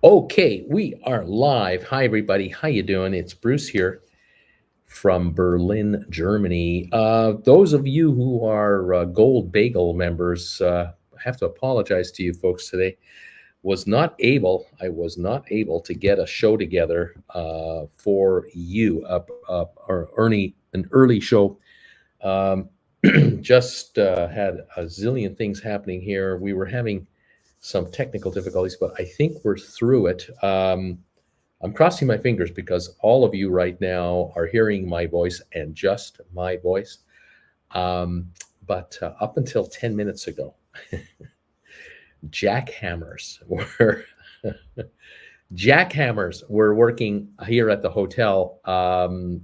Okay, we are live. Hi, everybody. How you doing? It's Bruce here from Berlin, Germany. Those of you who are Gold Bagel members, I have to apologize to you folks today. I was not able to get a show together for you, or an early show. Um, just had a zillion things happening here. We were having some technical difficulties, but I think we're through it. I'm crossing my fingers because all of you right now are hearing my voice and just my voice. Um, but up until 10 minutes ago, jackhammers were jackhammers were working here at the hotel.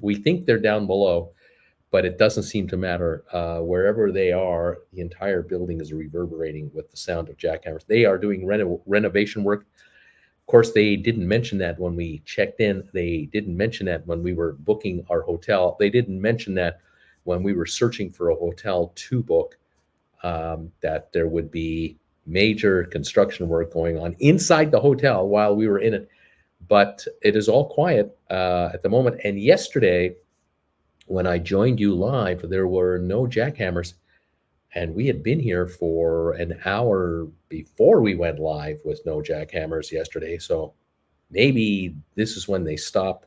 We think they're down below, but it doesn't seem to matter. Wherever they are, the entire building is reverberating with the sound of jackhammers. They are doing renovation work. Of course, they didn't mention that when we checked in. They didn't mention that when we were booking our hotel. They didn't mention that when we were searching for a hotel to book, that there would be major construction work going on inside the hotel while we were in it. But it is all quiet at the moment. And yesterday, when I joined you live, there were no jackhammers. And we had been here for an hour before we went live with no jackhammers yesterday. So maybe this is when they stop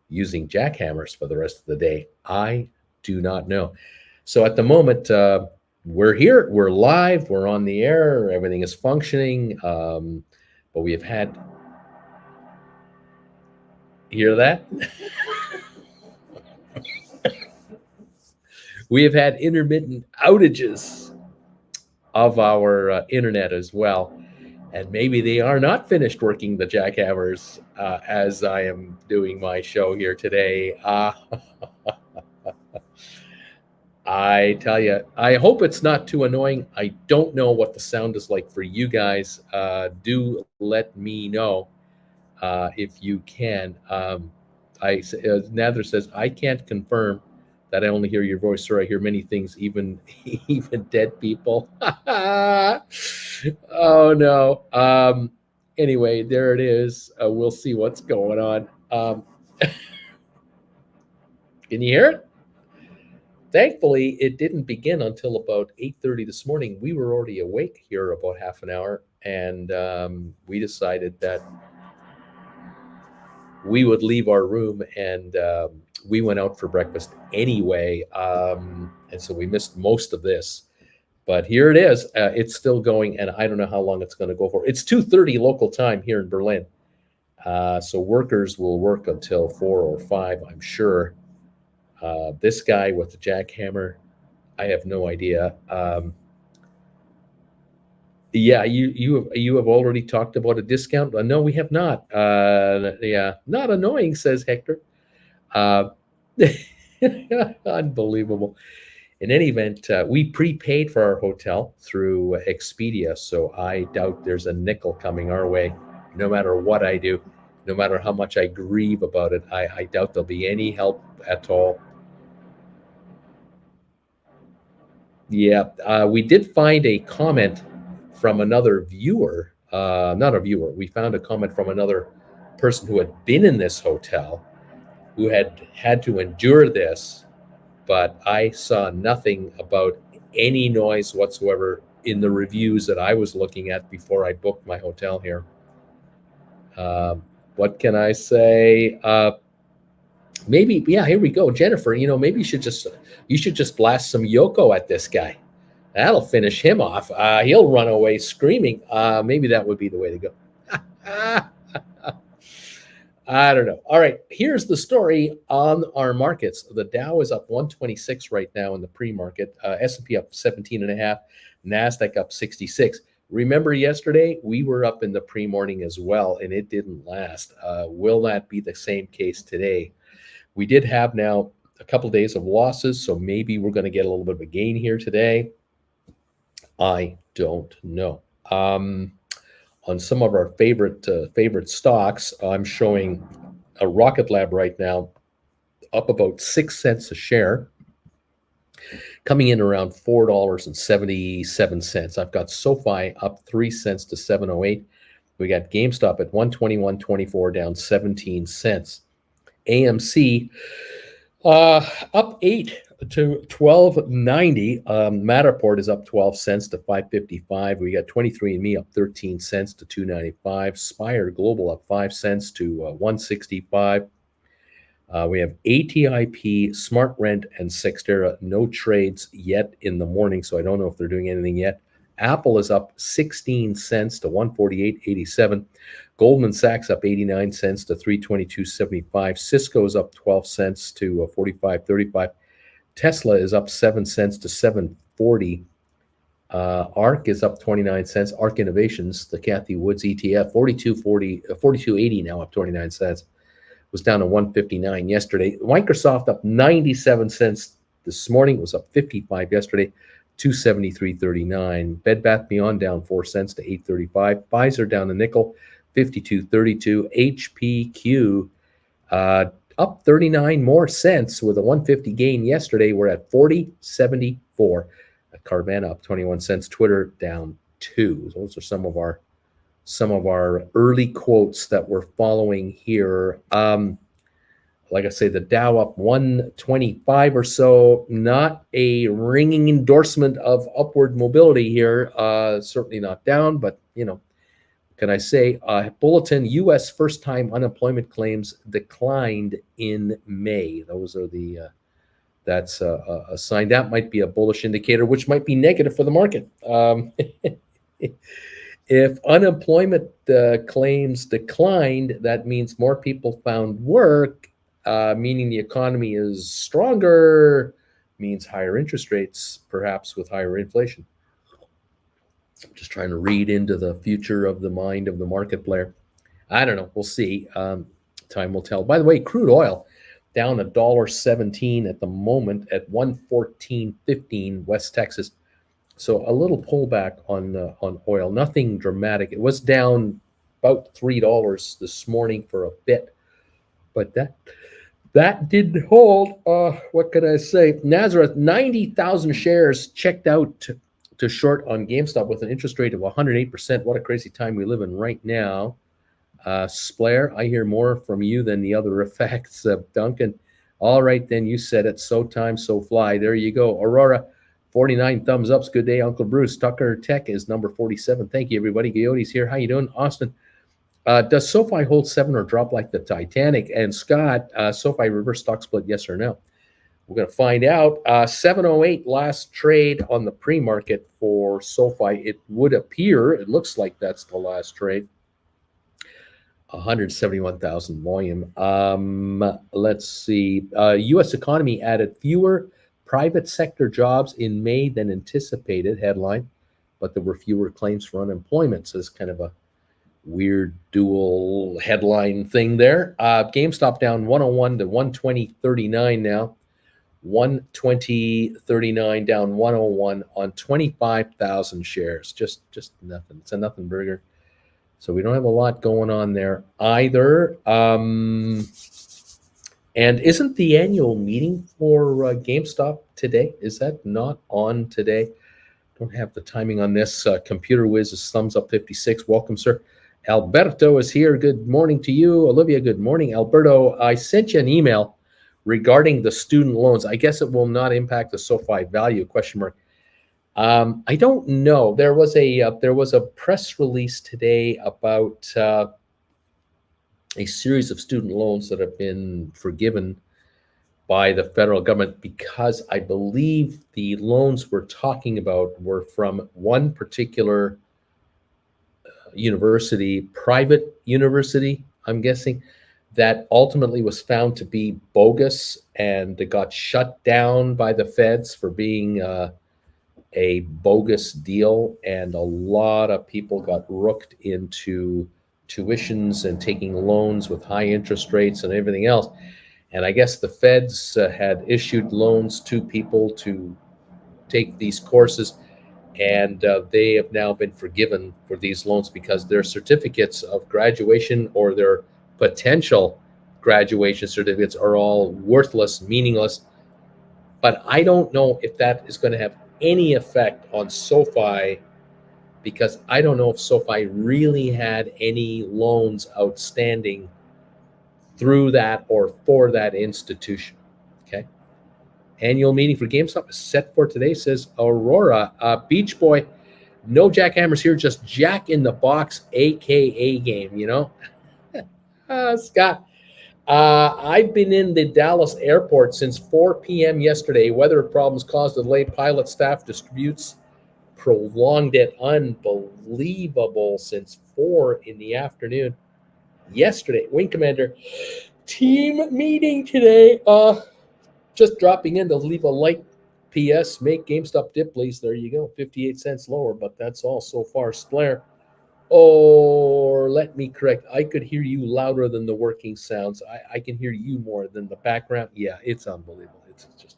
using jackhammers for the rest of the day. I do not know. So at the moment, we're here, we're live, we're on the air, everything is functioning. But we have had, hear that? We have had intermittent outages of our internet as well. And maybe they are not finished working the jackhammers as I am doing my show here today. I tell you, I hope it's not too annoying. I don't know what the sound is like for you guys. Do let me know if you can. Nather says, I can't confirm that I only hear your voice, sir. I hear many things, even even dead people. Oh no. Anyway, there it is. We'll see what's going on. Can you hear it? Thankfully, it didn't begin until about 8:30 this morning. We were already awake here about half an hour, and we decided that we would leave our room, and we went out for breakfast anyway, and so we missed most of this. But here it is. It's still going, and I don't know how long it's going to go for. It's 2:30 local time here in Berlin, so workers will work until 4 or 5, I'm sure. This guy with the jackhammer, I have no idea. Yeah, you have already talked about a discount. No, we have not. Yeah, not annoying, says Hector. Uh, Unbelievable. In any event, we prepaid for our hotel through Expedia, so I doubt there's a nickel coming our way, no matter what I do, no matter how much I grieve about it. I doubt there'll be any help at all. Yeah, we did find a comment from another viewer, not a viewer. We found a comment from another person who had been in this hotel, who had had to endure this, but I saw nothing about any noise whatsoever in the reviews that I was looking at before I booked my hotel here. What can I say? Maybe, yeah, here we go, Jennifer. Maybe you should just blast some Yoko at this guy. That'll finish him off. He'll run away screaming. Maybe that would be the way to go. I don't know. All right, here's the story on our markets. The Dow is up 126 right now in the pre-market. S&P up 17 and a half. Nasdaq up 66. Remember yesterday we were up in the pre-morning as well, and it didn't last. Will that be the same case today? We did have now a couple of days of losses, so maybe we're going to get a little bit of a gain here today. I don't know. On some of our favorite stocks, I'm showing a Rocket Lab right now up about 6 cents a share, coming in around $4.77. I've got SoFi up 3 cents to 708. We got GameStop at 121.24, down 17 cents. AMC up 8 to 12.90. Matterport is up 12 cents to 5.55. We got 23andMe up 13 cents to 2.95. Spire Global up 5 cents to 1.65. We have ATIP, SmartRent, and Sextera. No trades yet in the morning, so I don't know if they're doing anything yet. Apple is up 16 cents to 148.87. Goldman Sachs up 89 cents to 322.75. Cisco is up 12 cents to 45.35. Tesla is up 7 cents to 7.40. ARC is up 29 cents. ARC Innovations, the Kathy Woods ETF, 42.80 now, up 29 cents. Was down to 159 yesterday. Microsoft up 97 cents this morning. It was up 55 yesterday, 273.39. Bed Bath Beyond down 4 cents to 8.35. Pfizer down a nickel, 52.32. HPQ up 39 more cents with a 150 gain yesterday. We're at 40.74. Carvana up 21 cents. Twitter down 2. Those are some of our early quotes that we're following here. Like I say, the Dow up 125 or so. Not a ringing endorsement of upward mobility here. Certainly not down, but can I say, bulletin, U.S. first-time unemployment claims declined in May. That's a sign. That might be a bullish indicator, which might be negative for the market. If unemployment claims declined, that means more people found work, meaning the economy is stronger, means higher interest rates, perhaps with higher inflation. Just trying to read into the future of the mind of the market player. I don't know. We'll see. Time will tell. By the way, crude oil down $1.17 at the moment at 114.15 West Texas. So a little pullback on oil. Nothing dramatic. It was down about $3 this morning for a bit, but that didn't hold. What can I say? Nazareth, 90,000 shares checked out to short on GameStop with an interest rate of 108%. What a crazy time we live in right now. Splair, I hear more from you than the other effects. Duncan, all right, then you said it. So time, so fly. There you go. Aurora, 49 thumbs ups. Good day, Uncle Bruce. Tucker Tech is number 47. Thank you, everybody. Coyote's here. How you doing? Austin, does SoFi hold 7 or drop like the Titanic? And Scott, SoFi reverse stock split, yes or no? We're going to find out. 708 last trade on the pre-market for SoFi. It would appear, it looks like that's the last trade. 171,000 volume. Let's see. U.S. economy added fewer private sector jobs in May than anticipated, headline, but there were fewer claims for unemployment. So it's kind of a weird dual headline thing there. GameStop down 101 to 120.39 now. 120.39 down 101 on 25,000 shares. Just nothing. It's a nothing burger. So we don't have a lot going on there either. And isn't the annual meeting for GameStop today? Is that not on today? Don't have the timing on this. Computer Whiz is thumbs up 56. Welcome, sir. Alberto is here. Good morning to you. Olivia, good morning. Alberto, I sent you an email regarding the student loans. I guess it will not impact the SoFi value, ? I don't know. There was a press release today about a series of student loans that have been forgiven by the federal government because I believe the loans we're talking about were from one particular university, private university, I'm guessing, that ultimately was found to be bogus and got shut down by the feds for being a bogus deal. And a lot of people got rooked into tuitions and taking loans with high interest rates and everything else. And I guess the feds had issued loans to people to take these courses, and they have now been forgiven for these loans because their certificates of graduation or their potential graduation certificates are all worthless, meaningless. But I don't know if that is going to have any effect on SoFi because I don't know if SoFi really had any loans outstanding through that or for that institution. Okay. Annual meeting for GameStop is set for today, says Aurora. Beach Boy, no jackhammers here, just Jack in the Box, AKA game, you know? Scott, I've been in the Dallas airport since 4 p.m. yesterday. Weather problems caused a delay. Pilot staff disputes prolonged it. Unbelievable since 4 in the afternoon yesterday. Wing Commander, team meeting today. Just dropping in to leave a like PS. Make GameStop dip, please. There you go. 58 cents lower, but that's all so far. Splair. Or let me correct. I could hear you louder than the working sounds. I can hear you more than the background. Yeah, it's unbelievable. It's just,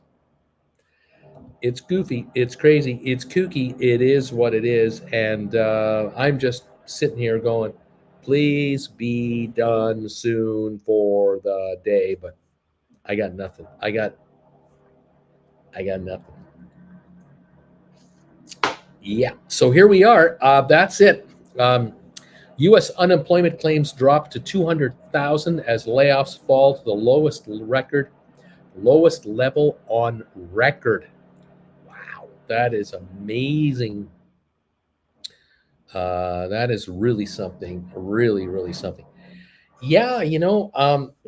it's goofy. It's crazy. It's kooky. It is what it is. And I'm just sitting here going, please be done soon for the day. But I got nothing. I got nothing. Yeah. So here we are. That's it. U.S. unemployment claims drop to 200,000 as layoffs fall to the lowest level on record. Wow, that is amazing. That is really something. Really, really something. Yeah,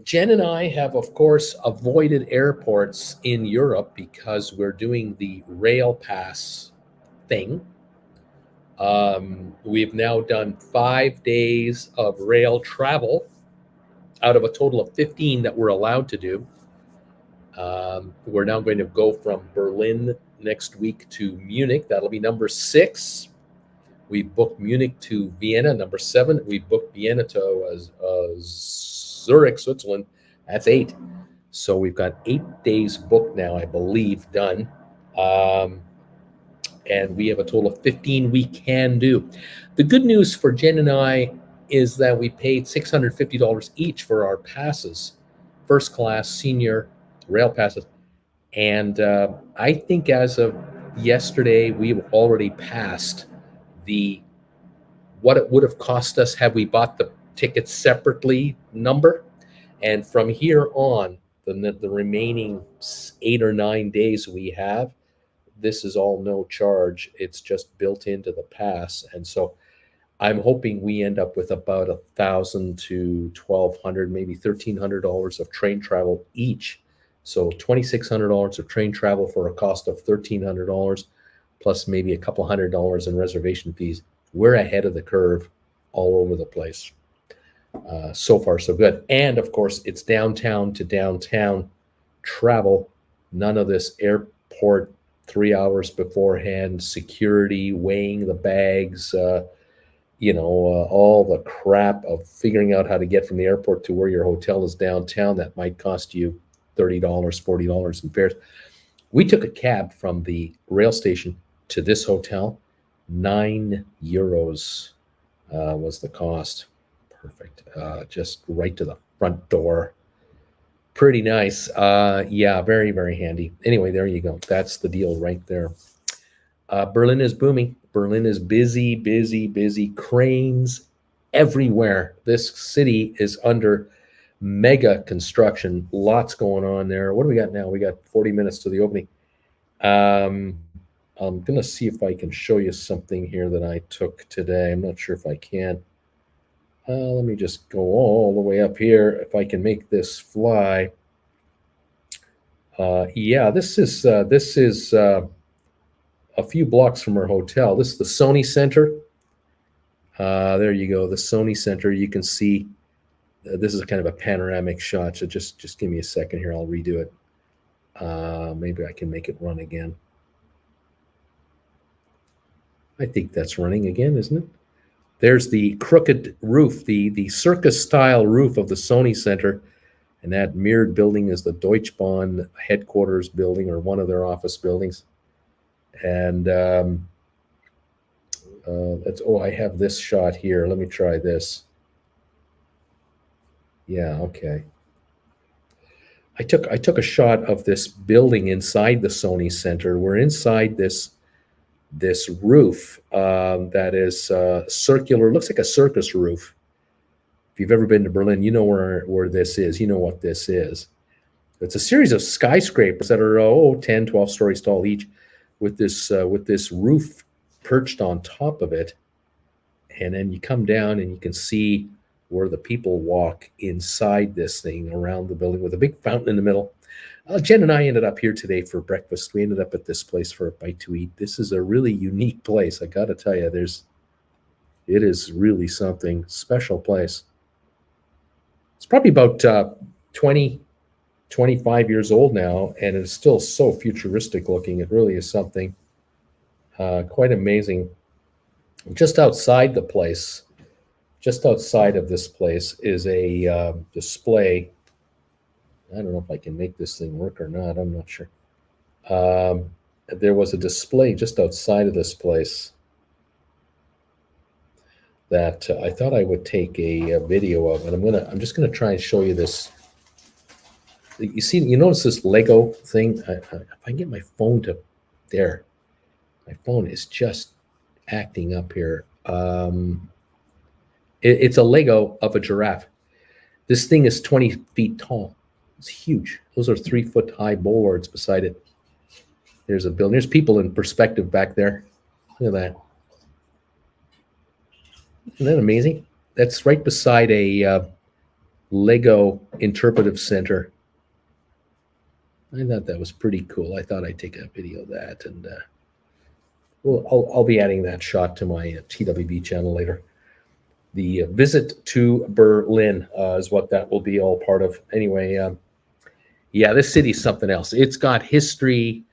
Jen and I have, of course, avoided airports in Europe because we're doing the rail pass thing. We've now done 5 days of rail travel out of a total of 15 that we're allowed to do. We're now going to go from Berlin next week to Munich. That'll be number 6. We booked Munich to Vienna, number 7. We booked Vienna to Zurich, Switzerland. That's 8. So we've got 8 days booked now, I believe, done. And we have a total of 15 we can do. The good news for Jen and I is that we paid $650 each for our passes, first class, senior rail passes. And I think as of yesterday, we've already passed the what it would have cost us had we bought the tickets separately number. And from here on, the remaining 8 or 9 days we have, this is all no charge. It's just built into the pass. And so I'm hoping we end up with about $1,000 to $1,200, maybe $1,300 of train travel each. So $2,600 of train travel for a cost of $1,300, plus maybe a couple $100 in reservation fees. We're ahead of the curve all over the place. So far, so good. And of course, it's downtown to downtown travel. None of this airport 3 hours beforehand, security, weighing the bags, all the crap of figuring out how to get from the airport to where your hotel is downtown. That might cost you $30, $40 in fares. We took a cab from the rail station to this hotel. €9 was the cost. Perfect. Just right to the front door. Pretty nice. Yeah, very, very handy. Anyway, there you go. That's the deal right there. Berlin is booming. Berlin is busy, busy, busy. Cranes everywhere. This city is under mega construction. Lots going on there. What do we got now? We got 40 minutes to the opening. I'm going to see if I can show you something here that I took today. I'm not sure if I can. Let me just go all the way up here. If I can make this fly. Yeah, this is a few blocks from our hotel. This is the Sony Center. There you go, the Sony Center. You can see this is kind of a panoramic shot. So just give me a second here. I'll redo it. Maybe I can make it run again. I think that's running again, isn't it? There's the crooked roof, the circus-style roof of the Sony Center, and that mirrored building is the Deutsche Bahn headquarters building, or one of their office buildings. And I have this shot here. Let me try this. Yeah, okay. I took a shot of this building inside the Sony Center. We're inside this this roof that is circular, looks like a circus roof. If you've ever been to Berlin, you know where this is. You know what this is. It's a series of skyscrapers that are 10, 12 stories tall each, with this roof perched on top of it. And then you come down and you can see where the people walk inside this thing around the building with a big fountain in the middle. Jen and I ended up here today for breakfast. We ended up at this place for a bite to eat. This is a really unique place. I got to tell you, it is really something special place. It's probably about 20, 25 years old now, and it's still so futuristic looking. It really is something quite amazing. Just outside the place, just outside of this place, is a display. I don't know if I can make this thing work or not. I'm not sure. There was a display just outside of this place that I thought I would take a video of, and I'm just gonna try and show you this. You see, you notice this Lego thing? If I can get my phone to there, my phone is just acting up here. It's a Lego of a giraffe. This thing is 20 feet tall. It's huge. Those are 3-foot high bollards beside it. There's a building. There's people in perspective back there. Look at that. Isn't that amazing? That's right beside a Lego interpretive center. I thought that was pretty cool. I thought I'd take a video of that, and I'll be adding that shot to my TWB channel later. The visit to Berlin is what that will be all part of. Anyway, yeah, this city's something else. It's got history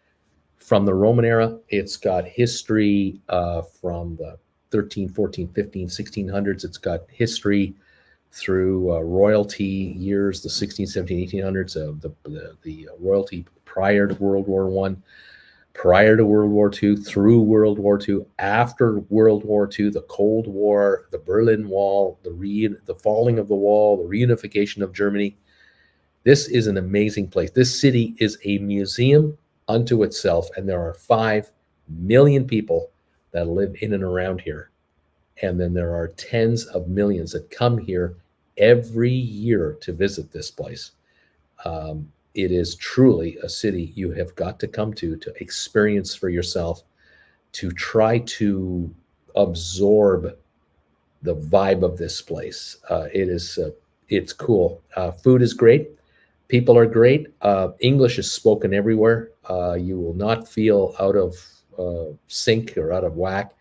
from the Roman era. It's got history from the 13, 14, 15, 1600s. It's got history through royalty years, the 16, 17, 1800s, the royalty prior to World War One, prior to World War II, through World War II, after World War II, the Cold War, the Berlin Wall, the falling of the wall, the reunification of Germany. This is an amazing place. This city is a museum unto itself, and there are 5 million people that live in and around here. And then there are tens of millions that come here every year to visit this place. It is truly a city you have got to come to experience for yourself, to try to absorb the vibe of this place. It's cool. Food is great. People are great. English is spoken everywhere. You will not feel out of sync or out of whack,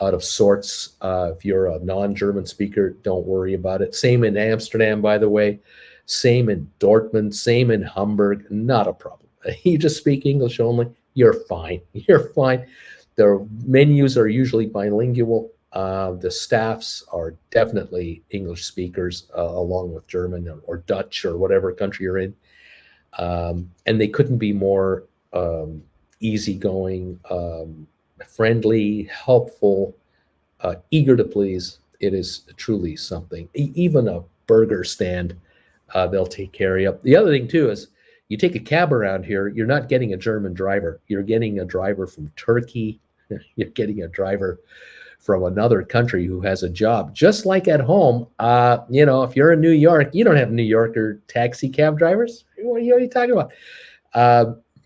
out of sorts. If you're a non-German speaker, don't worry about it. Same in Amsterdam, by the way. Same in Dortmund. Same in Hamburg. Not a problem. You just speak English only, you're fine. You're fine. The menus are usually bilingual. The staffs are definitely English speakers, along with German or Dutch or whatever country you're in. And they couldn't be more easygoing, friendly, helpful, eager to please. It is truly something. Even a burger stand, they'll take care of you. The other thing too is, you take a cab around here, you're not getting a German driver. You're getting a driver from Turkey. You're getting a driver from another country who has a job. Just like at home, if you're in New York, you don't have New Yorker taxi cab drivers. What are you talking about?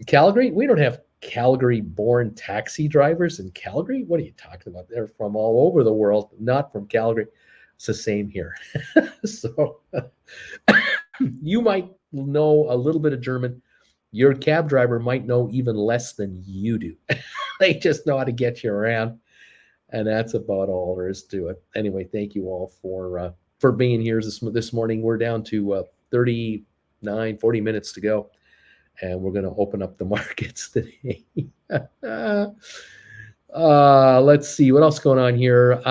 Calgary, we don't have Calgary-born taxi drivers in Calgary. What are you talking about? They're from all over the world, not from Calgary. It's the same here. So you might know a little bit of German. Your cab driver might know even less than you do. They just know how to get you around. And that's about all there is to it. Anyway, thank you all for being here this morning. We're down to 39, 40 minutes to go. And we're going to open up the markets today. Let's see what else going on here.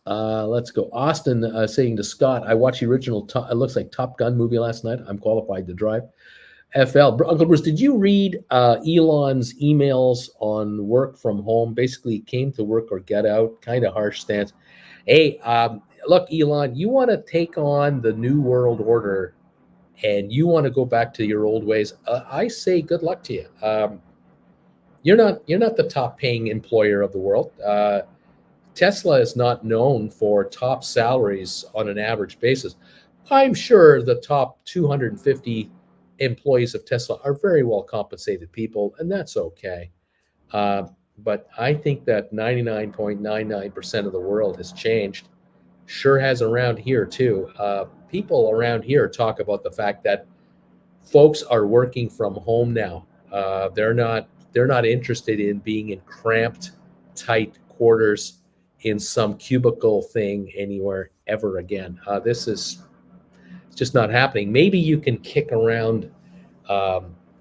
Let's go. Austin saying to Scott, I watched the original, it looks like Top Gun movie last night. I'm qualified to drive. FL. Uncle Bruce, did you read Elon's emails on work from home? Basically, came to work or get out. Kind of harsh stance. Hey, look, Elon, you want to take on the new world order and you want to go back to your old ways. I say good luck to you. you're not the top paying employer of the world. Tesla is not known for top salaries on an average basis. I'm sure the top 250 employees of Tesla are very well compensated people, and that's okay. Uh, but I think that 99.99% of the world has changed. Sure has around here too. People around here talk about the fact that folks are working from home now. They're not interested in being in cramped, tight quarters in some cubicle thing anywhere ever again. This is just not happening. Maybe you can kick around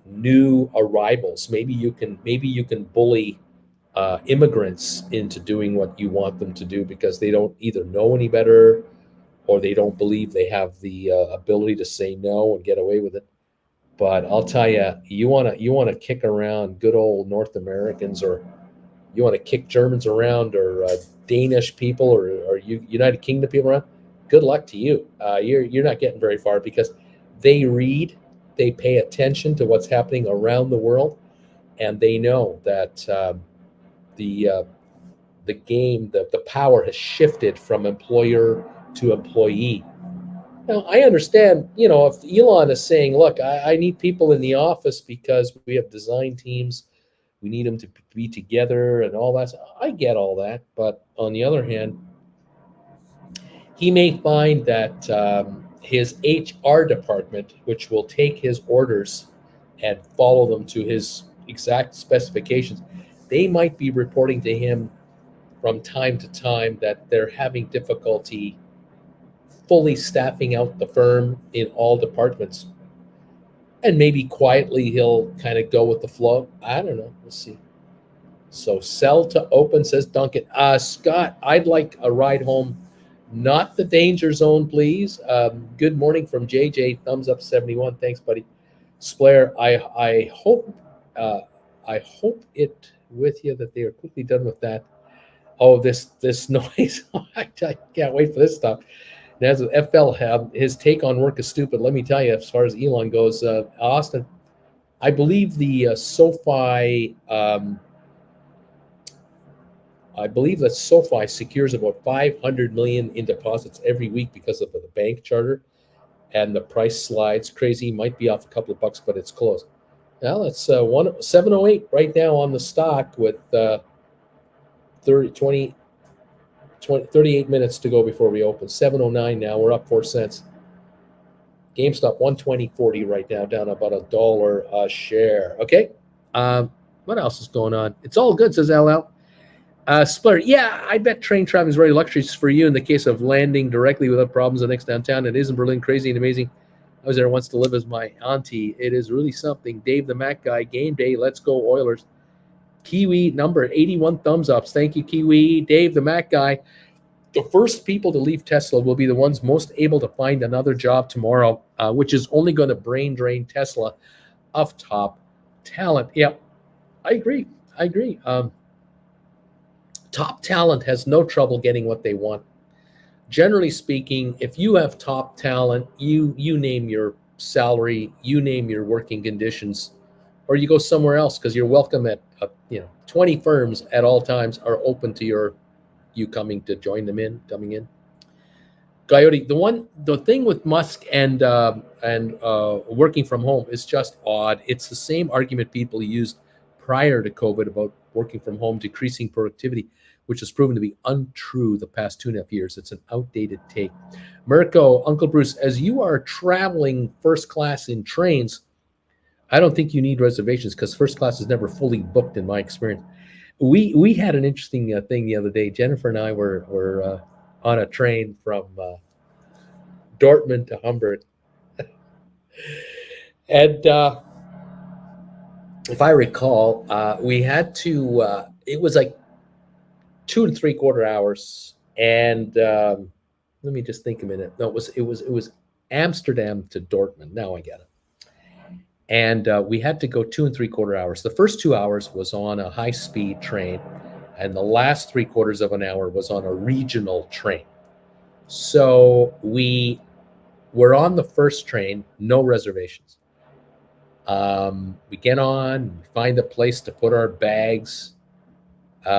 new arrivals. Maybe you can bully immigrants into doing what you want them to do because they don't either know any better or they don't believe they have the ability to say no and get away with it. But I'll tell you, you want to kick around good old North Americans, or you want to kick Germans around, or Danish people, or United Kingdom people around. Good luck to you. You're not getting very far because they read, they pay attention to what's happening around the world, and they know that the the game, the power has shifted from employer to employee. Now, I understand, if Elon is saying, look, I need people in the office because we have design teams, we need them to be together and all that. I get all that. But on the other hand, he may find that his HR department, which will take his orders and follow them to his exact specifications, they might be reporting to him from time to time that they're having difficulty fully staffing out the firm in all departments. And maybe quietly he'll kind of go with the flow. I don't know. We'll see. So sell to open, says Duncan. Scott, I'd like a ride home, not the danger zone, please. Good morning from JJ. Thumbs up 71. Thanks, buddy. Splair, uh, I hope it with you that they are quickly done with that. Oh, this noise. I can't wait for this stuff. And as with FL, his take on work is stupid. Let me tell you, as far as Elon goes, Austin, I believe the SoFi, I believe that SoFi secures about 500 million in deposits every week because of the bank charter, and the price slides crazy. Might be off a couple of bucks, but it's close. Now it's 708 right now on the stock with 30, 20, 38 minutes to go before we open. 709 now. We're up 4 cents. GameStop 120.40 right now, down about $1 a share. Okay. What else is going on? It's all good, says LL. Splitter, yeah, I bet train traveling is very luxurious for you in the case of landing directly without problems the next downtown. It is in Berlin, crazy and amazing. I was there once to live as my auntie. It is really something. Dave the Mac guy, game day, let's go Oilers. Kiwi number 81 thumbs ups. Thank you, Kiwi. Dave the Mac guy. The first people to leave Tesla will be the ones most able to find another job tomorrow, which is only going to brain drain Tesla of top talent. Yeah, I agree. Top talent has no trouble getting what they want. Generally speaking, if you have top talent, you name your salary, you name your working conditions, or you go somewhere else because you're welcome at 20 firms at all times are open to you coming to join them coming in. Coyote, the thing with Musk and working from home is just odd. It's the same argument people used prior to COVID about working from home decreasing productivity, which has proven to be untrue the past 2.5 years. It's an outdated take. Mirko, Uncle Bruce, as you are traveling first class in trains, I don't think you need reservations because first class is never fully booked in my experience. We had an interesting thing the other day. Jennifer and I were on a train from Dortmund to Hamburg, and if I recall, we had to. It was like 2 and 3/4 hours, and let me just think a minute. No, it was Amsterdam to Dortmund. Now I get it. And we had to go 2 and 3/4 hours. The first 2 hours was on a high-speed train, and the last 3/4 of an hour was on a regional train. So we were on the first train, no reservations. We get on, we find a place to put our bags.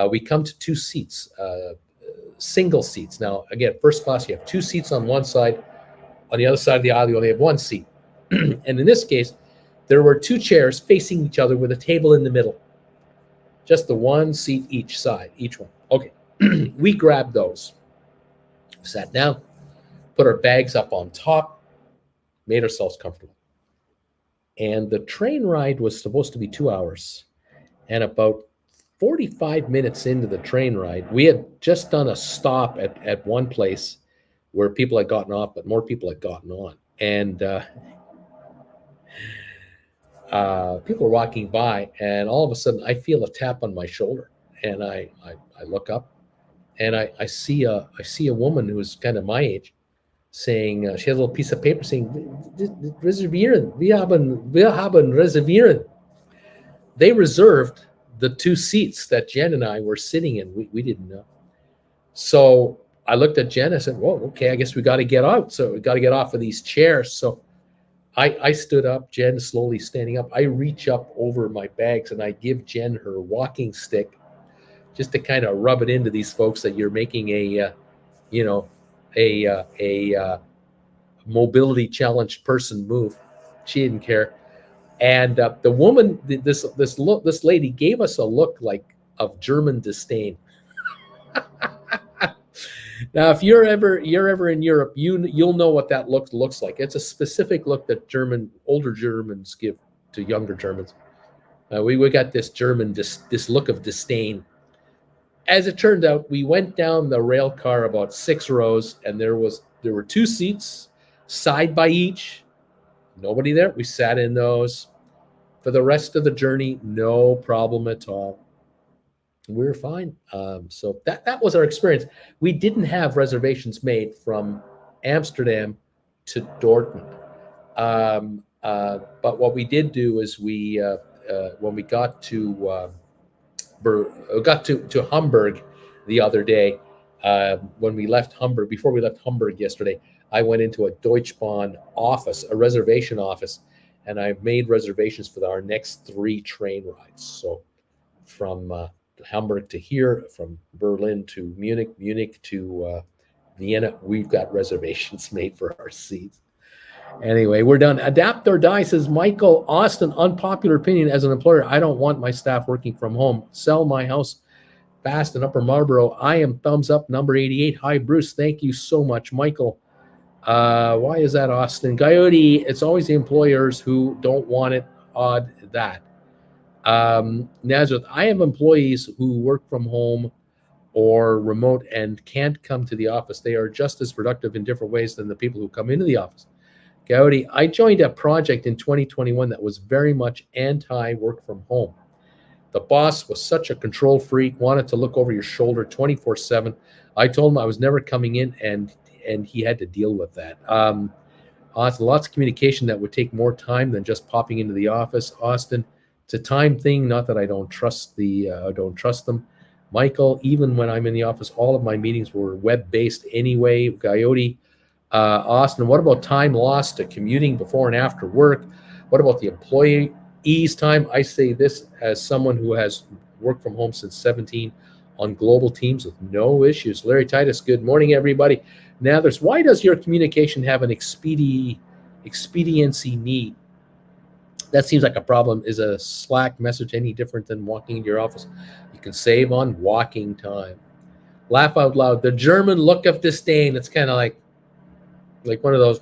We come to two seats, single seats. Now, again, first class, you have two seats on one side. On the other side of the aisle, you only have one seat. And in this case, there were two chairs facing each other with a table in the middle. Just the one seat each side, each one. Okay. We grabbed those, sat down, put our bags up on top, made ourselves comfortable. And the train ride was supposed to be 2 hours. And about 45 minutes into the train ride, we had just done a stop at one place where people had gotten off, but more people had gotten on. And people were walking by, and all of a sudden I feel a tap on my shoulder. And I look up, and I see a woman who's kind of my age saying, she has a little piece of paper saying, reservieren, wir haben reservieren. They reserved the two seats that Jen and I were sitting in. We didn't know. So I looked at Jen. I said, well, okay, I guess we got to get out. So we got to get off of these chairs. So I stood up, Jen slowly standing up. I reach up over my bags and I give Jen her walking stick just to kind of rub it into these folks that you're making a mobility challenged person move. She didn't care. And the woman, this lady gave us a look like of German disdain. Now, if you're ever in Europe, you'll know what that looks like. It's a specific look that older Germans give to younger Germans. We got this this look of disdain. As it turned out, we went down the rail car about 6 rows, and there were two seats side by each. Nobody there. We sat in those. For the rest of the journey, no problem at all. We were fine. So that was our experience. We didn't have reservations made from Amsterdam to Dortmund. But what we did do is when we got to Hamburg the other day, when we left Hamburg, before we left Hamburg yesterday, I went into a Deutsche Bahn office, a reservation office, and I made reservations for our next 3 train rides. So from Hamburg to here, from Berlin to Munich, Munich to Vienna, we've got reservations made for our seats. Anyway, we're done. Adapt or die, says Michael Austin. Unpopular opinion as an employer. I don't want my staff working from home. Sell my house fast in Upper Marlboro. I am thumbs up, number 88. Hi, Bruce. Thank you so much, Michael. Why is that, Austin? Coyote, it's always the employers who don't want it. Odd that. Nazareth, I have employees who work from home or remote and can't come to the office. They are just as productive in different ways than the people who come into the office. Coyote, I joined a project in 2021 that was very much anti-work from home. The boss was such a control freak, wanted to look over your shoulder 24/7. I told him I was never coming in, and he had to deal with that. Austin, lots of communication that would take more time than just popping into the office. Austin, it's a time thing. Not that I don't trust them. Michael, even when I'm in the office, all of my meetings were web-based anyway. Coyote, Austin, what about time lost to commuting before and after work? What about the employee's time? I say this as someone who has worked from home since 17 on global teams with no issues. Larry Titus, good morning, everybody. Now, why does your communication have an expediency need? That seems like a problem. Is a Slack message any different than walking into your office? You can save on walking time. Laugh out loud. The German look of disdain. It's kind of like one of those.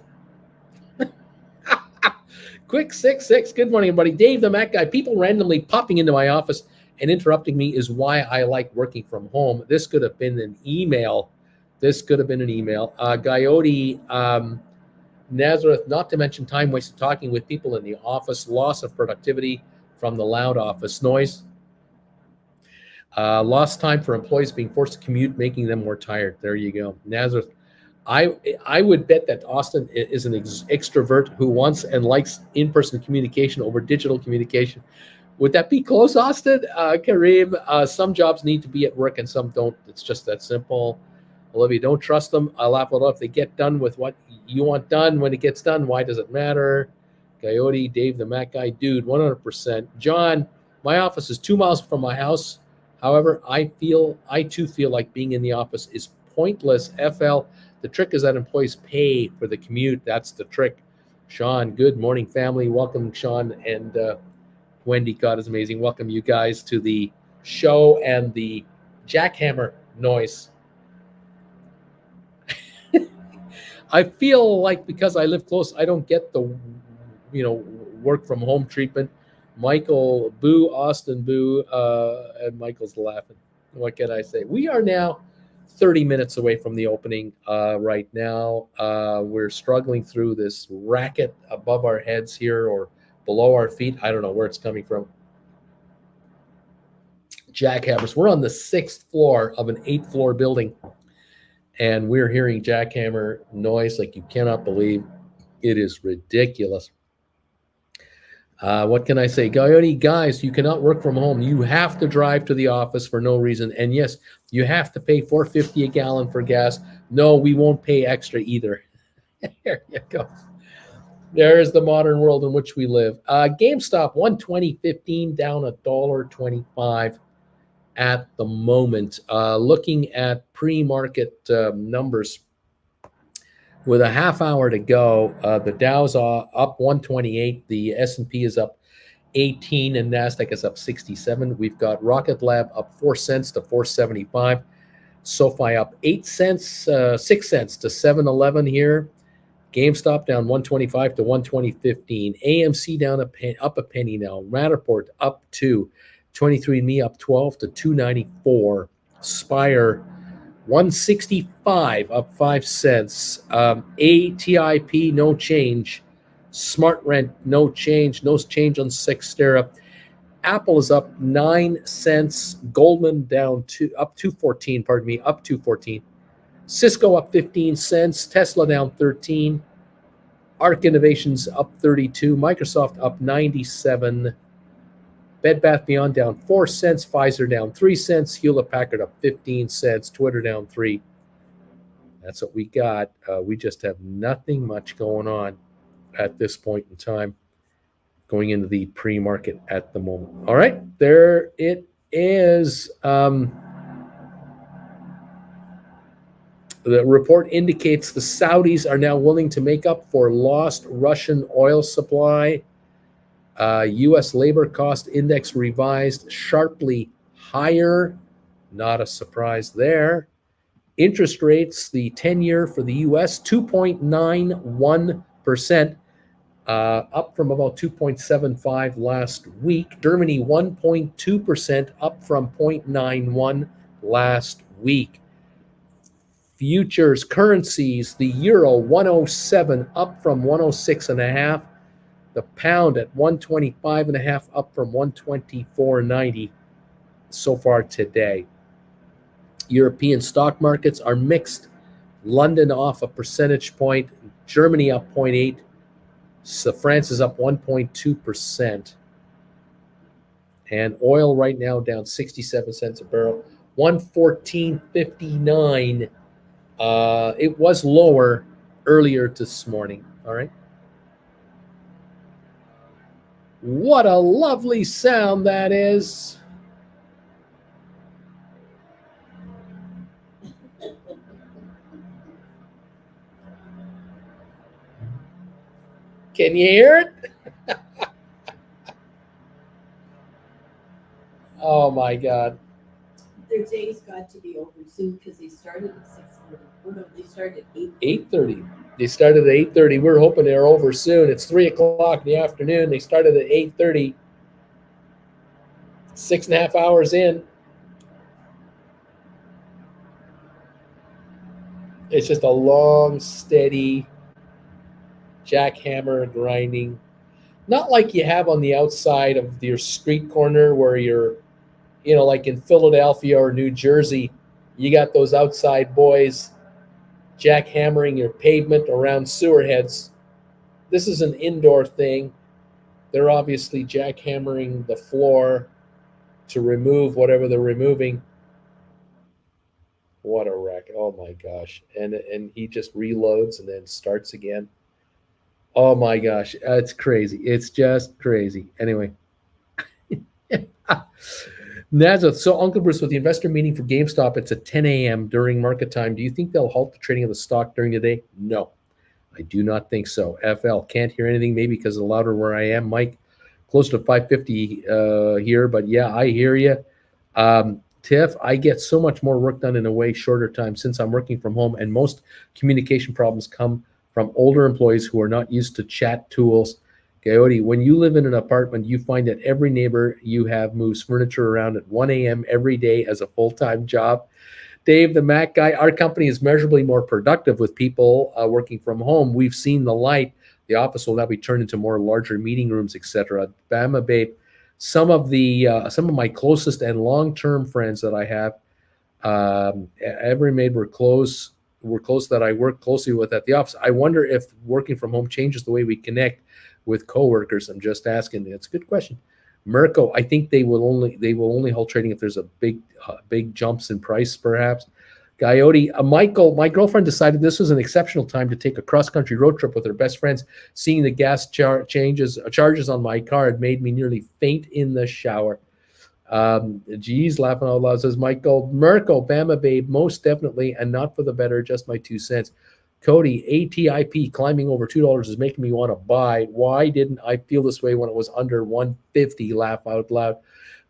Quick 6-6. Good morning, everybody. Dave, the Mac guy. People randomly popping into my office and interrupting me is why I like working from home. This could have been an email. Coyote, Nazareth, not to mention time wasted talking with people in the office, loss of productivity from the loud office noise, lost time for employees being forced to commute, making them more tired. There you go. Nazareth, I would bet that Austin is an extrovert who wants and likes in-person communication over digital communication. Would that be close, Austin? Kareem, some jobs need to be at work and some don't. It's just that simple. Olivia, don't trust them. I'll laugh it up. They get done with what you want done. When it gets done, why does it matter? Coyote, Dave the Mac Guy, dude, 100%. John, my office is 2 miles from my house. However, I too feel like being in the office is pointless. FL, the trick is that employees pay for the commute. That's the trick. Sean, good morning, family. Welcome, Sean and Wendy. God is amazing. Welcome you guys to the show and the jackhammer noise. I feel like because I live close, I don't get the, work from home treatment. Michael, boo, Austin, boo, and Michael's laughing. What can I say? We are now 30 minutes away from the opening right now. We're struggling through this racket above our heads here or below our feet. I don't know where it's coming from. Jackhammers. We're on the 6th floor of an 8th floor building, and we're hearing jackhammer noise like you cannot believe. It is ridiculous. What can I say? Coyote, guys, you cannot work from home. You have to drive to the office for no reason. And yes, you have to pay $4.50 a gallon for gas. No, we won't pay extra either. There you go. There is the modern world in which we live. GameStop 120.15 down $1.25 at the moment. Looking at pre-market numbers, with a half hour to go, the Dow's up 128, the S&P is up 18, and Nasdaq is up 67. We've got Rocket Lab up 4 cents to 475. SoFi up 8 cents, 6 cents to 711 here. GameStop down 125 to 120.15. AMC down up a penny now. Matterport up 2. 23andMe up 12 to 294. Spire 165 up 5 cents. ATIP no change. Smart Rent no change. No change on Sextera. Apple is up 9 cents. Goldman up 214. Pardon me, up 214. Cisco up 15 cents. Tesla down 13. Arc Innovations up 32. Microsoft up 97. Bed Bath Beyond down 4 cents. Pfizer down 3 cents. Hewlett Packard up 15 cents. Twitter down 3. That's what we got. We just have nothing much going on at this point in time, going into the pre-market at the moment. All right, there it is. The report indicates the Saudis are now willing to make up for lost Russian oil supply. U.S. labor cost index revised sharply higher. Not a surprise there. Interest rates, the 10-year for the U.S., 2.91%, up from about 2.75 last week. Germany, 1.2%, up from 0.91 last week. Futures currencies, the euro 107 up from 106.5. The pound at 125.5 up from 124.90 so far today. European stock markets are mixed. London off a percentage point, Germany up 0.8, so France is up 1.2%. And oil right now down 67 cents a barrel, 114.59. It was lower earlier this morning. All right. What a lovely sound that is. Can you hear it? Oh my God. Their day's got to be over soon because they started at 6:30. Oh no, they started at 8:30. They started at 8:30. We're hoping they're over soon. It's 3 o'clock in the afternoon. They started at 8:30. 6.5 hours in. It's just a long, steady jackhammer grinding. Not like you have on the outside of your street corner where you're, like in Philadelphia or New Jersey, you got those outside boys jackhammering your pavement around sewer heads. This is an indoor thing. They're obviously jackhammering the floor to remove whatever they're removing. What a wreck. Oh my gosh. And he just reloads and then starts again. Oh my gosh, it's crazy. It's just crazy. Anyway, Nazareth. So Uncle Bruce, with the investor meeting for GameStop, it's at 10 a.m. during market time. Do you think they'll halt the trading of the stock during the day? No, I do not think so. FL can't hear anything, maybe because of the louder where I am. Mike, close to 550 here, but yeah, I hear you. Tiff, I get so much more work done in a way shorter time since I'm working from home, and most communication problems come from older employees who are not used to chat tools. Coyote, when you live in an apartment, you find that every neighbor you have moves furniture around at 1 a.m. every day as a full-time job. Dave, the Mac guy, our company is measurably more productive with people working from home. We've seen the light. The office will now be turned into more larger meeting rooms, etc. Bama Babe, some of my closest and long-term friends that I have, every maid were close that I work closely with at the office. I wonder if working from home changes the way we connect with coworkers. I'm just asking. It's a good question. Mirko, I think they will only hold trading if there's a big jumps in price, perhaps. Coyote, Michael, my girlfriend decided this was an exceptional time to take a cross-country road trip with her best friends. Seeing the gas charges on my car had made me nearly faint in the shower. Geez, laughing out loud, says Michael. Mirko, Bama Babe, most definitely, and not for the better, just my 2 cents. Cody, ATIP climbing over $2 is making me want to buy. Why didn't I feel this way when it was under 150? Laugh out loud.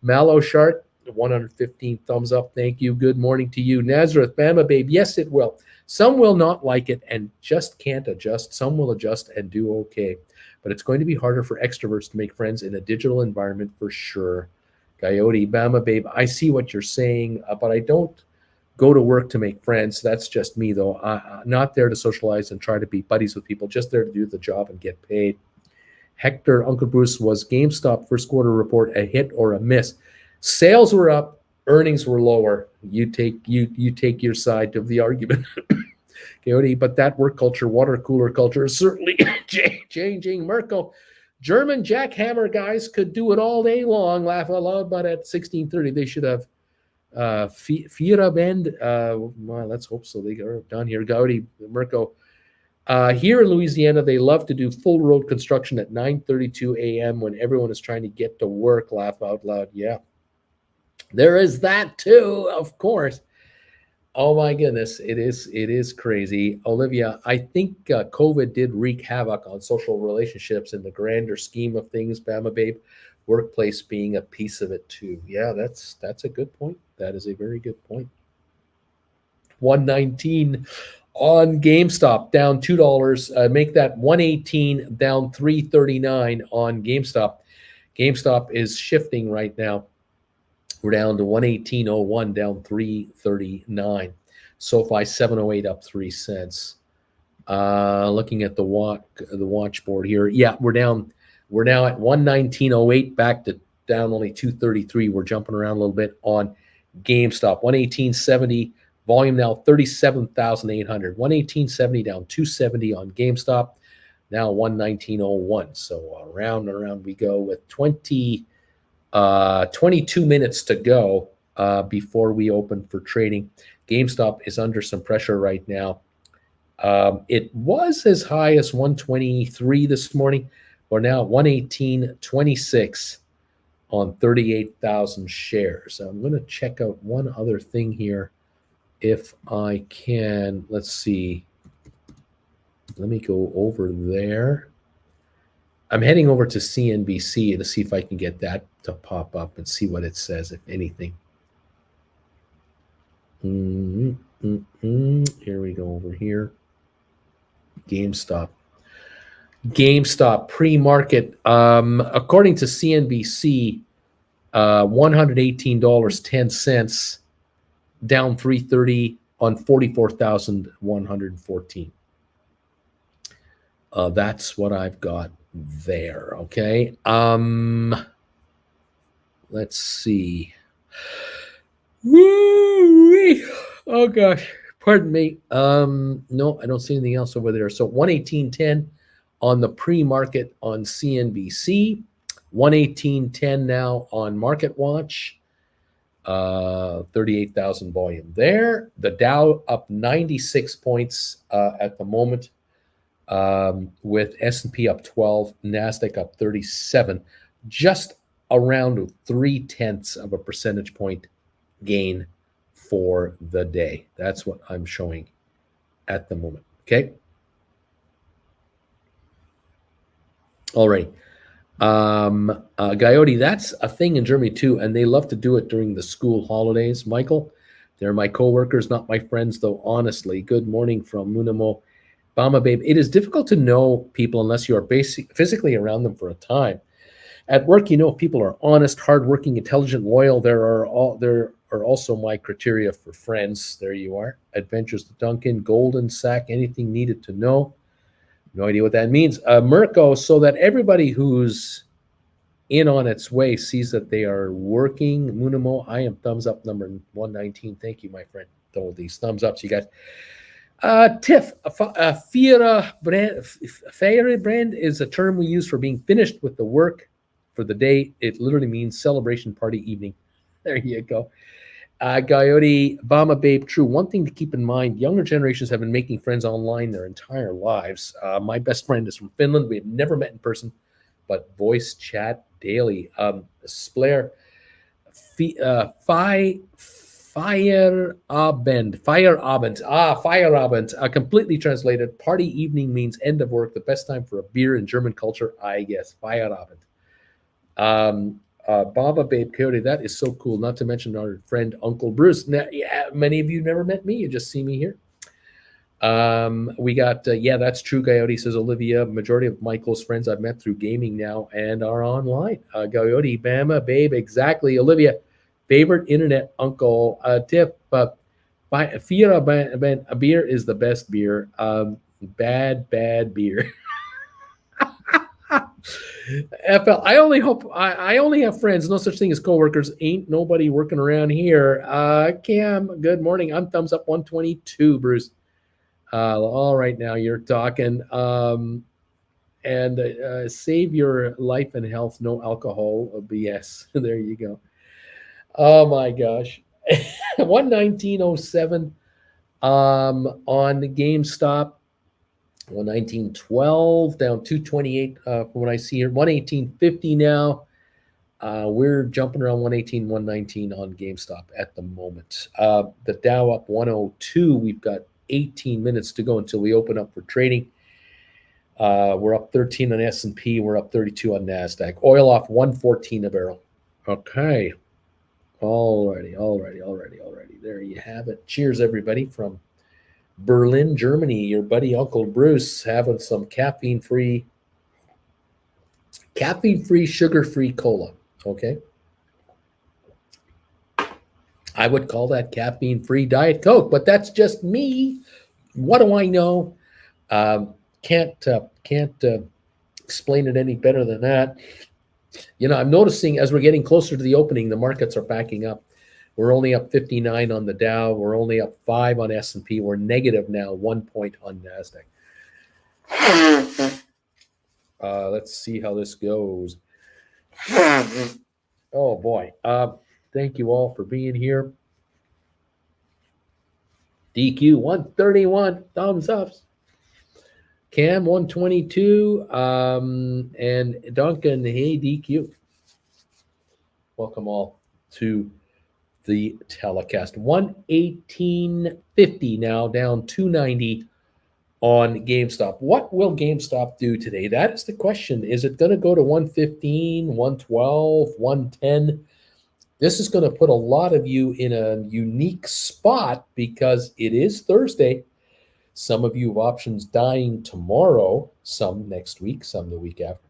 Mallow Shark, 115 thumbs up. Thank you. Good morning to you. Nazareth, Bama Babe, yes, it will. Some will not like it and just can't adjust. Some will adjust and do okay. But it's going to be harder for extroverts to make friends in a digital environment for sure. Coyote, Bama Babe, I see what you're saying, but I don't go to work to make friends. That's just me, though. I'm not there to socialize and try to be buddies with people, just there to do the job and get paid. Hector, Uncle Bruce, was GameStop first quarter report a hit or a miss? Sales were up, earnings were lower. You take your side of the argument. Coyote, but that work culture, water cooler culture is certainly changing. Mirko, German jackhammer guys could do it all day long, laugh out loud, but at 16:30 they should have Fira Bend. Well, let's hope so. They are done here. Gowdy, Mirko. Here in Louisiana, they love to do full road construction at 9:32 a.m. when everyone is trying to get to work. Laugh out loud. Yeah, there is that too, of course. Oh my goodness, it is crazy. Olivia, I think COVID did wreak havoc on social relationships in the grander scheme of things, Bama Babe. Workplace being a piece of it too. Yeah, that's a good point. That is a very good point. 119 on GameStop, down $2. Make that 118, down 339 on GameStop. GameStop is shifting right now. We're down to 118.01, down 339. SoFi 708, up 3 cents. Looking at the watch board here, yeah, we're down. We're now at 119.08, back to down only 233. We're jumping around a little bit on GameStop. 118.70, volume now 37,800. 118.70, down 270 on GameStop. Now 119.01. So around and around we go with 22 minutes to go before we open for trading. GameStop is under some pressure right now. It was as high as 123 this morning. We're now at 118.26 on 38,000 shares. I'm going to check out one other thing here if I can. Let's see. Let me go over there. I'm heading over to CNBC to see if I can get that to pop up and see what it says, if anything. Here we go over here. GameStop pre-market, according to CNBC, $118.10, down 330 on 44,114. That's what I've got there. Okay. Let's see. Woo-wee. Oh gosh, pardon me. No, I don't see anything else over there. So 118.10 on the pre-market on CNBC, 118.10 now on Market Watch. 38,000 volume there. The Dow up 96 points at the moment. with S&P up 12, NASDAQ up 37, just around 0.3 of a percentage point gain for the day. That's what I'm showing at the moment. Okay. All right. Coyote, that's a thing in Germany too, and they love to do it during the school holidays. Michael, they're my coworkers, not my friends, though. Honestly, good morning from Munamo, Bama Babe. It is difficult to know people unless you are physically around them for a time. At work, you know if people are honest, hardworking, intelligent, loyal. There are also my criteria for friends. There you are. Adventures to Duncan, Golden Sack, anything needed to know. No idea what that means. Mirko, so that everybody who's in on its way sees that they are working. Munamo, I am thumbs up number 119. Thank you, my friend. All these thumbs ups, you guys. Tiff, Feierabend is a term we use for being finished with the work for the day. It literally means celebration, party, evening. There you go. Coyote, Bama Babe, true. One thing to keep in mind, younger generations have been making friends online their entire lives. My best friend is from Finland. We have never met in person, but voice chat daily. Splair, Feierabend, completely translated. Party evening means end of work, the best time for a beer in German culture, I guess. Feierabend. Baba Babe Coyote, that is so cool. Not to mention our friend Uncle Bruce. Now, yeah, many of you never met me. You just see me here. We got, yeah, that's true, Coyote, says Olivia. Majority of my close friends I've met through gaming now and are online. Coyote, Bama Babe, exactly. Olivia, favorite internet uncle. Tiff, Fira a beer is the best beer. Bad beer. FL, I only have friends. No such thing as coworkers. Ain't nobody working around here. Cam, good morning. I'm thumbs up 122, Bruce. All right, now you're talking. And save your life and health. No alcohol. BS. There you go. Oh my gosh. 119.07 on the GameStop. 119.12 down 228 from what I see here. 118.50 now. We're jumping around 118, 119 on GameStop at the moment. The Dow up 102. We've got 18 minutes to go until we open up for trading. We're up 13 on S&P. We're up 32 on NASDAQ. Oil off 114 a barrel. Okay. Alrighty. There you have it. Cheers, everybody, from Berlin, Germany. Your buddy Uncle Bruce having some caffeine-free, sugar-free cola. Okay. I would call that caffeine-free Diet Coke, but that's just me. What do I know? Can't explain it any better than that. You know, I'm noticing as we're getting closer to the opening, the markets are backing up. We're only up 59 on the Dow. We're only up 5 on S&P. We're negative now 1 point on NASDAQ. Let's see how this goes. Oh, boy. Thank you all for being here. DQ 131, thumbs ups. Cam 122, and Duncan, hey, DQ. Welcome all to the telecast. 118.50 now, down 290 on GameStop. What will GameStop do today? That is the question. Is it going to go to 115, 112, 110? This is going to put a lot of you in a unique spot because it is Thursday. Some of you have options dying tomorrow, some next week, some the week after.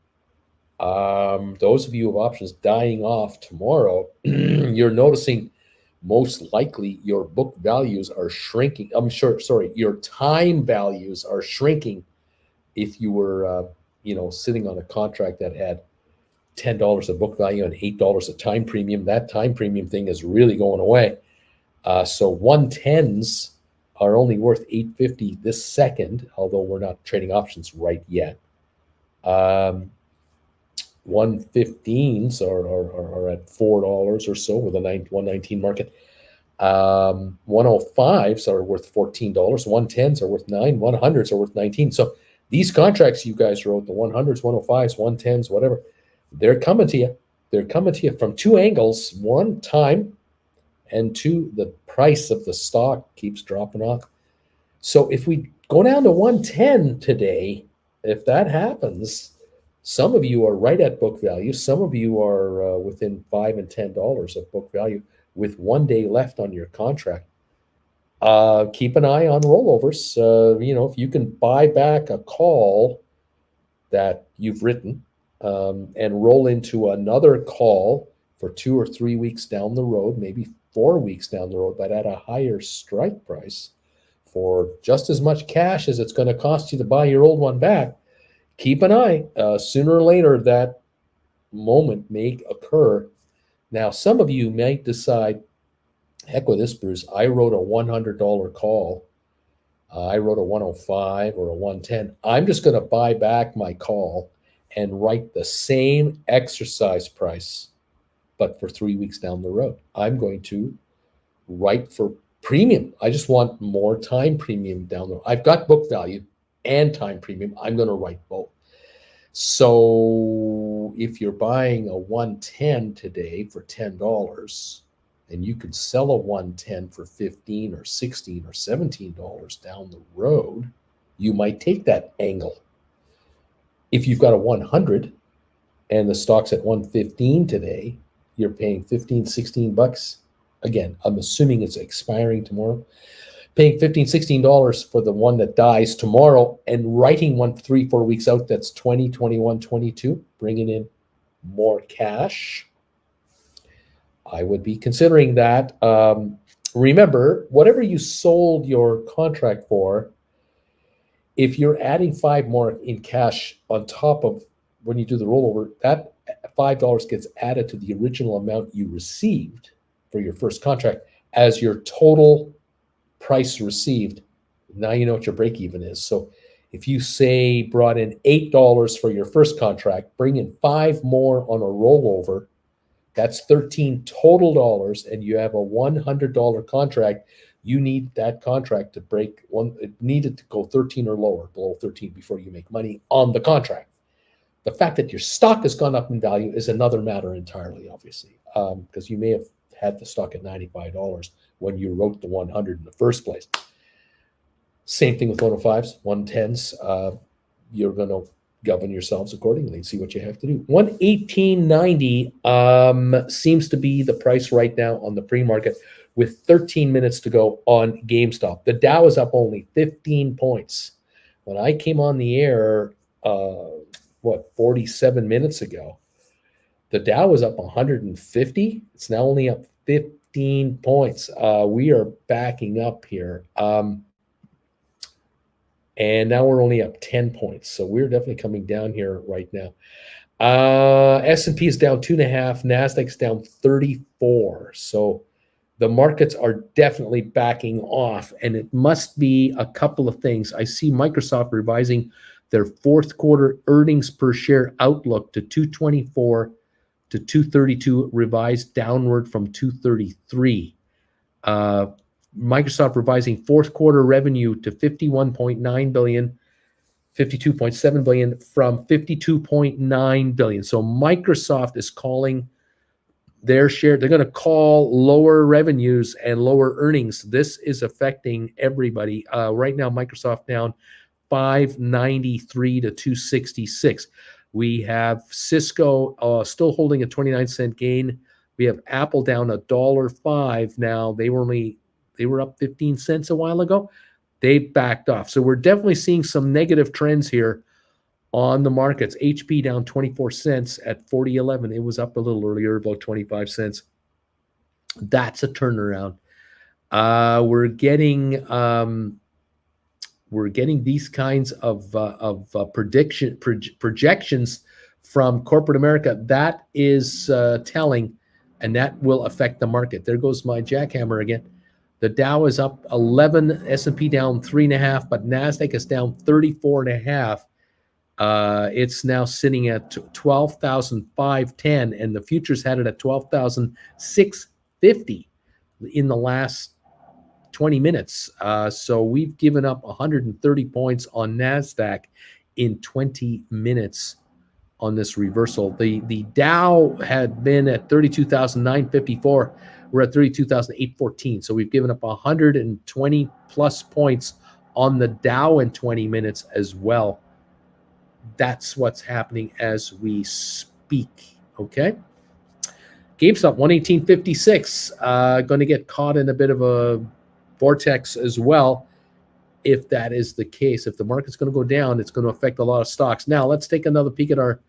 Those of you who have options dying off tomorrow, you're noticing most likely your book values are shrinking. Your time values are shrinking if you were, sitting on a contract that had $10 of book value and $8 of time premium. That time premium thing is really going away. So 110s are only worth $8.50 this second, although we're not trading options right yet. 115s are at $4 or so with a 119 market. 105s are worth $14. 110s are worth $9. 100s are worth $19. So These contracts you guys wrote, the 100s, 105s, 110s, whatever, they're coming to you. They're coming to you from two angles. One, time, and two, the price of the stock keeps dropping off. So if we go down to 110 today, if that happens, some of you are right at book value. Some of you are within $5 and $10 of book value with 1 day left on your contract. Keep an eye on rollovers. If you can buy back a call that you've written and roll into another call for 2 or 3 weeks down the road, maybe 4 weeks down the road, but at a higher strike price for just as much cash as it's going to cost you to buy your old one back, keep an eye. Sooner or later, that moment may occur. Now, some of you might decide, heck with this, Bruce. I wrote a $100 call. I wrote a 105 or a 110. I'm just going to buy back my call and write the same exercise price, but for 3 weeks down the road. I'm going to write for premium. I just want more time premium down the road. I've got book value and time premium. I'm going to write both. So if you're buying a 110 today for $10, and you could sell a 110 for $15 or $16 or $17 down the road, you might take that angle. If you've got a 100 and the stock's at 115 today, you're paying 15, 16 bucks. Again, I'm assuming it's expiring tomorrow. Paying $15, $16 for the one that dies tomorrow and writing one 3, 4 weeks out, that's 20, 21, 22, bringing in more cash. I would be considering that. Remember, whatever you sold your contract for, if you're adding 5 more in cash on top of when you do the rollover, that $5 gets added to the original amount you received for your first contract as your total price received. Now you know what your break even is. So if you say brought in $8 for your first contract, bring in 5 more on a rollover, that's 13 total dollars, and you have a $100 contract. You need that contract to break one. It needed to go 13 or lower, below 13, before you make money on the contract. The fact that your stock has gone up in value is another matter entirely, obviously, because you may have had the stock at $95 when you wrote the 100 in the first place. Same thing with 105s, 110s. You're going to govern yourselves accordingly and see what you have to do. 118.90 seems to be the price right now on the pre-market with 13 minutes to go on GameStop. The Dow is up only 15 points. When I came on the air, 47 minutes ago, the Dow was up 150. It's now only up 15 points. We are backing up here. And now we're only up 10 points. So we're definitely coming down here right now. S&P is down 2.5. NASDAQ's down 34. So the markets are definitely backing off. And it must be a couple of things. I see Microsoft revising their fourth quarter earnings per share outlook to 224 to 232, revised downward from 233. Microsoft revising fourth quarter revenue to 51.9 billion, 52.7 billion from 52.9 billion. So Microsoft is calling their share. They're going to call lower revenues and lower earnings. This is affecting everybody. Right now, Microsoft down 593 to 266. We have Cisco still holding a 29-cent gain. We have Apple down $1.05 now. They were up 15 cents a while ago. They backed off. So we're definitely seeing some negative trends here on the markets. HP down 24 cents at 40.11. It was up a little earlier, about 25 cents. That's a turnaround. We're getting these kinds of projections from corporate America. That is telling, and that will affect the market. There goes my jackhammer again. The Dow is up 11, S&P down 3.5, but NASDAQ is down 34.5. It's now sitting at 12,510, and the futures had it at 12,650 in the last 20 minutes. So we've given up 130 points on NASDAQ in 20 minutes on this reversal. The Dow had been at 32,954. We're at 32,814. So we've given up 120 plus points on the Dow in 20 minutes as well. That's what's happening as we speak. Okay. Gamestop 118.56. Going to get caught in a bit of a vortex as well. If that is the case, if the market's going to go down, it's going to affect a lot of stocks. Now let's take another peek at our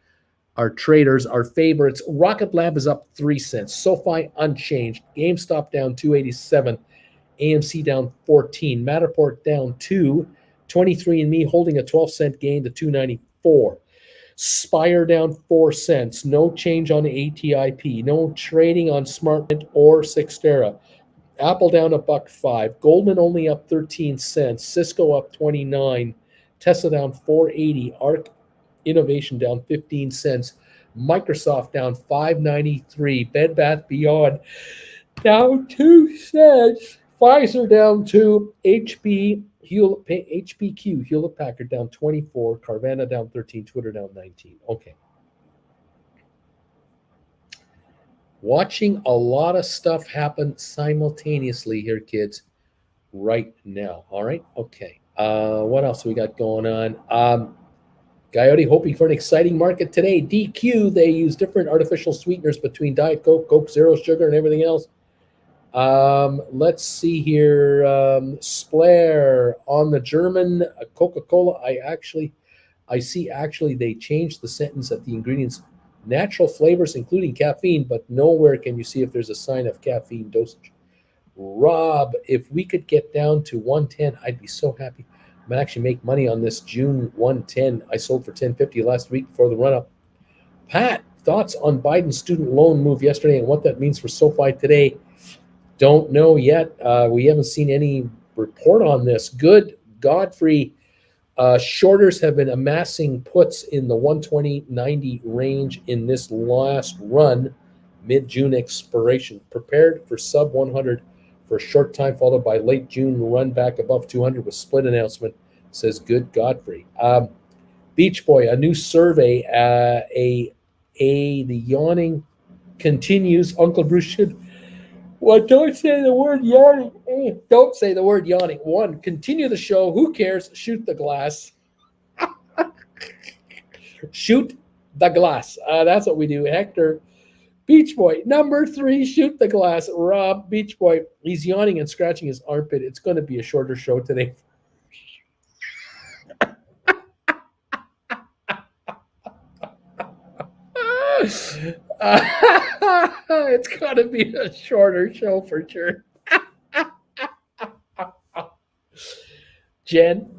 traders, our favorites. Rocket Lab is up 3 cents. SoFi unchanged. GameStop down 287. AMC down 14. Matterport down 2. 23andMe holding a 12-cent gain to 294. Spire down 4 cents. No change on ATIP. No trading on SmartMint or Cyxtera. Apple down $1.05. Goldman only up 13 cents. Cisco up 29. Tesla down 480. ARC Innovation down 15 cents. Microsoft down 593. Bed Bath Beyond down 2 cents. Pfizer down 2. HPQ Hewlett Packard down 24. Carvana down 13. Twitter down 19. Okay. Watching a lot of stuff happen simultaneously here, kids, right now. All right. Okay. What else we got going on? Coyote hoping for an exciting market today. DQ, they use different artificial sweeteners between Diet Coke, Coke Zero Sugar, and everything else. Let's see here. Splair on the German Coca-Cola. I see they changed the sentence at the ingredients. Natural flavors, including caffeine, but nowhere can you see if there's a sign of caffeine dosage. Rob, if we could get down to 110, I'd be so happy. I might actually make money on this June 110. I sold for 10.50 last week before the run-up. Pat, thoughts on Biden's student loan move yesterday and what that means for SoFi today? Don't know yet. We haven't seen any report on this. Good, Godfrey. Shorters have been amassing puts in the 120.90 range in this last run, mid-June expiration. Prepared for sub 100 for a short time, followed by late June run back above 200 with split announcement, says Good Godfrey. Beach Boy, a new survey. The yawning continues. Uncle Bruce should. Well, don't say the word yawning. Don't say the word yawning. 1, continue the show. Who cares? Shoot the glass. Shoot the glass. That's what we do. Hector, Beach Boy. Number 3, shoot the glass. Rob, Beach Boy. He's yawning and scratching his armpit. It's going to be a shorter show today. It's going to be a shorter show for sure. Jen.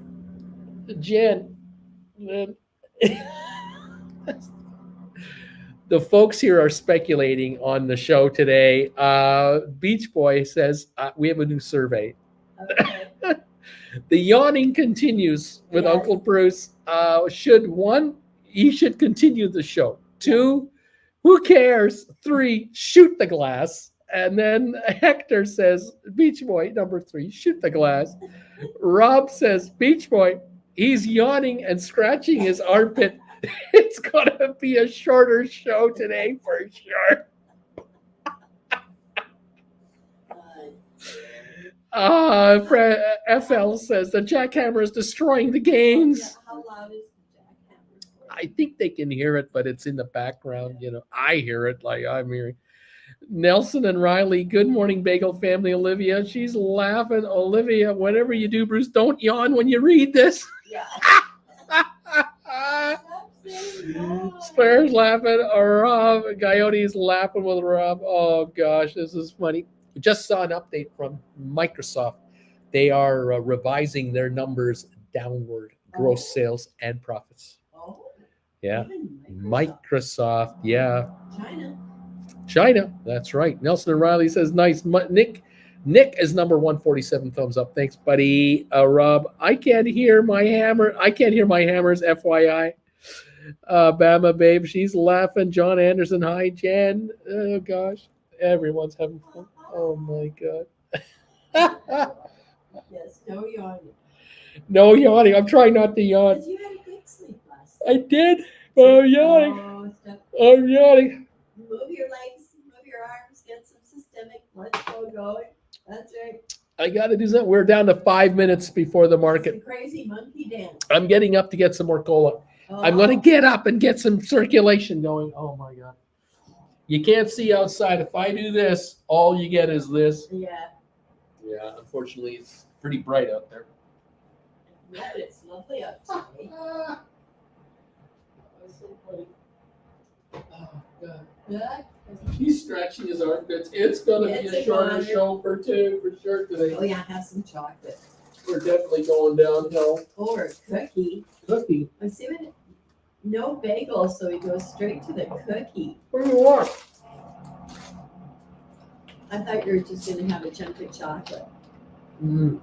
The folks here are speculating on the show today. Beach Boy says we have a new survey. Okay. The yawning continues with Uncle Bruce. He should continue the show. 2, who cares? 3, shoot the glass. And then Hector says, Beach Boy, number 3, shoot the glass. Rob says, Beach Boy, he's yawning and scratching his armpit. It's going to be a shorter show today for sure. FL says the jackhammer is destroying the games. How loud is the jackhammer? I think they can hear it, but it's in the background. You know, I hear it like I'm hearing. Nelson and Riley, good morning, Bagel family. Olivia, she's laughing. Olivia, whatever you do, Bruce, don't yawn when you read this. Yeah. Spare's laughing. Rob, Coyote's laughing with Rob. Oh gosh, this is funny. We just saw an update from Microsoft. They are revising their numbers downward, gross sales and profits. Oh. Yeah. Microsoft. Yeah. China. That's right. Nelson and Riley says nice. Nick is number 147. Thumbs up. Thanks, buddy. Rob, I can't hear my hammers. FYI. Bama babe, she's laughing. John Anderson, hi Jan. Oh gosh, everyone's having fun. Oh my god. Yes, no yawning. No yawning. I'm trying not to yawn. Because you had a good sleep I did. I'm yawning. Oh, stop. I'm yawning. Move your legs, move your arms, get some systemic blood flow going. That's right. I got to do something. We're down to 5 minutes before the It's market. the crazy monkey dance. I'm getting up to get some more cola. I'm going to get up and get some circulation going. Oh my God. You can't see outside. If I do this, all you get is this. Yeah. Yeah, unfortunately, it's pretty bright out there. Yeah, but it's lovely out today. That's so funny. Oh, God. Good. He's stretching his armpits. It's going to be It's a a shorter honor. show for sure today. Oh yeah, have some chocolate. We're definitely going downhill. Or a cookie. Cookie. I'm assuming no bagel, so he goes straight to the cookie. What do you want? I thought you were just gonna have a chunk of chocolate. Mm.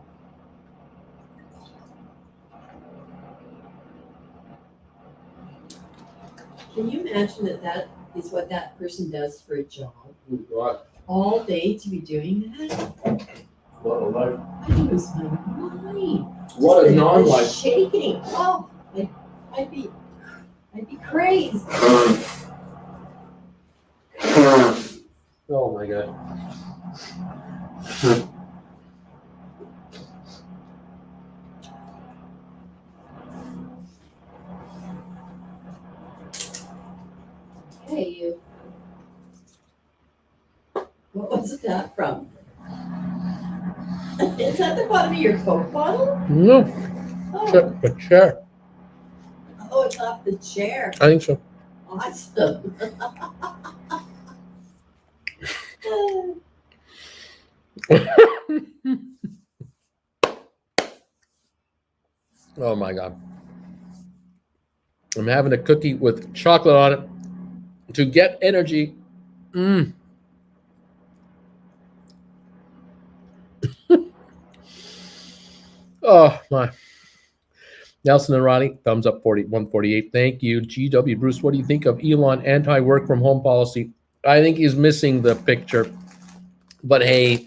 Can you imagine that is what that person does for a job? What? All day to be doing that? What a life. I lose my mind. What a Just the non-life. shaking. Oh, I'd be crazy. Oh my God. Hey, you. What was that from? Is that the bottom of your Coke bottle? No, Oh, a chair. oh, it's off the chair. I think so. Awesome. Oh my God. I'm having a cookie with chocolate on it to get energy. Mm. Oh my. Nelson and Ronnie, thumbs up 148. Thank you. GW Bruce, what do you think of Elon anti-work from home policy? I think he's missing the picture. But hey,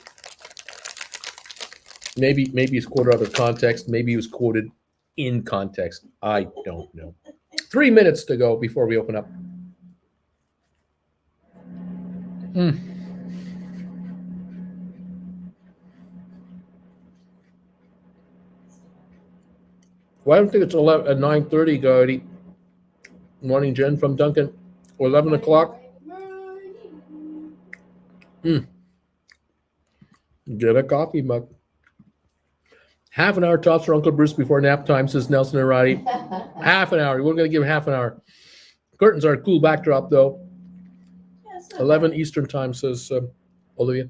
maybe he's quoted out of context. Maybe he was quoted in context. I don't know. 3 minutes to go before we open up. Well, I don't think it's 9:30, Gordy. Morning, Jen from Duncan. 11 o'clock. Get a coffee mug. Half an hour tops for Uncle Bruce before nap time, says Nelson and Roddy. Half an hour. We're going to give half an hour. Curtains are a cool backdrop, though. 11 Eastern time, says Olivia.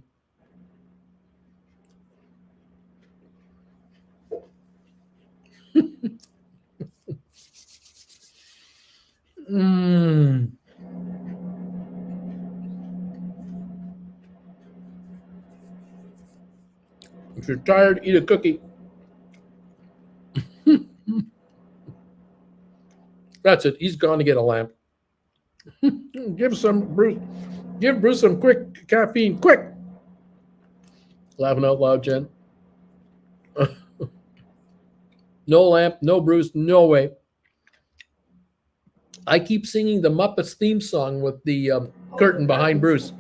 If you're tired, eat a cookie. That's it. He's gone to get a lamp. Give Bruce some quick caffeine. Quick. Laughing out loud, Jen. No lamp, no Bruce, no way. I keep singing the Muppets theme song with the curtain behind Bruce.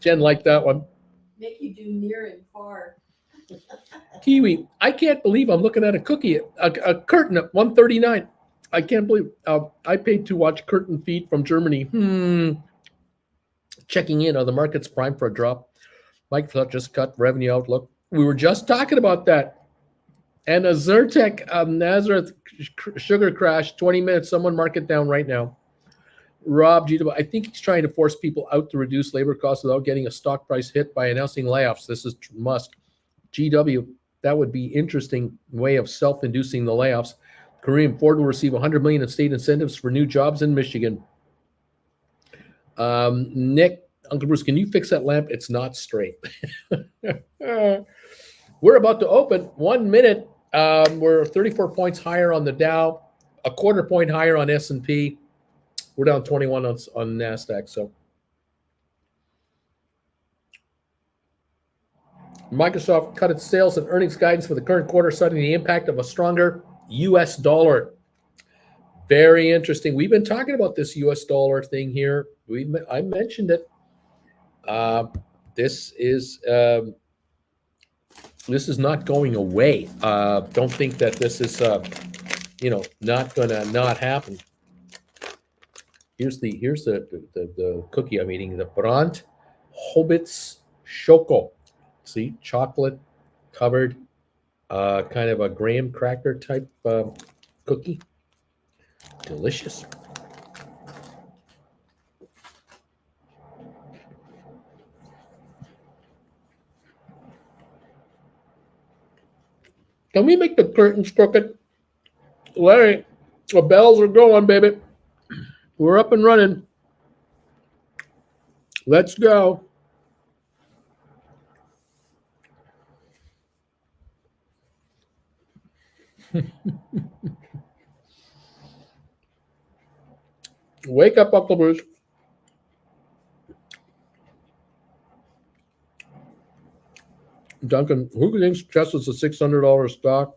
Jen liked that one. Make you do near and far. Kiwi, I can't believe I'm looking at a cookie, a curtain at 139. I can't believe I paid to watch curtain feed from Germany. Checking in. Are the markets primed for a drop? Mike thought just cut revenue outlook. We were just talking about that. And a Zyrtec Nazareth sugar crash, 20 minutes. Someone mark it down right now. Rob GW, I think he's trying to force people out to reduce labor costs without getting a stock price hit by announcing layoffs. This is must. GW, that would be interesting way of self-inducing the layoffs. Korean Ford will receive $100 million in state incentives for new jobs in Michigan. Nick, Uncle Bruce, can you fix that lamp? It's not straight. We're about to open 1 minute. We're 34 points higher on the Dow, a quarter point higher on S&P. We're down 21 on NASDAQ. So Microsoft cut its sales and earnings guidance for the current quarter, citing the impact of a stronger US dollar. Very interesting. We've been talking about this US dollar thing here. I mentioned it. This is not going away. Don't think that this is not gonna not happen. Here's the cookie I'm eating. The Brant Hobbits Choco. See, chocolate covered, kind of a graham cracker type cookie. Delicious. Can we make the curtains crooked? Larry, the bells are going, baby. We're up and running. Let's go. Wake up, Uncle Bruce. Duncan, who thinks Tesla's a $600 stock?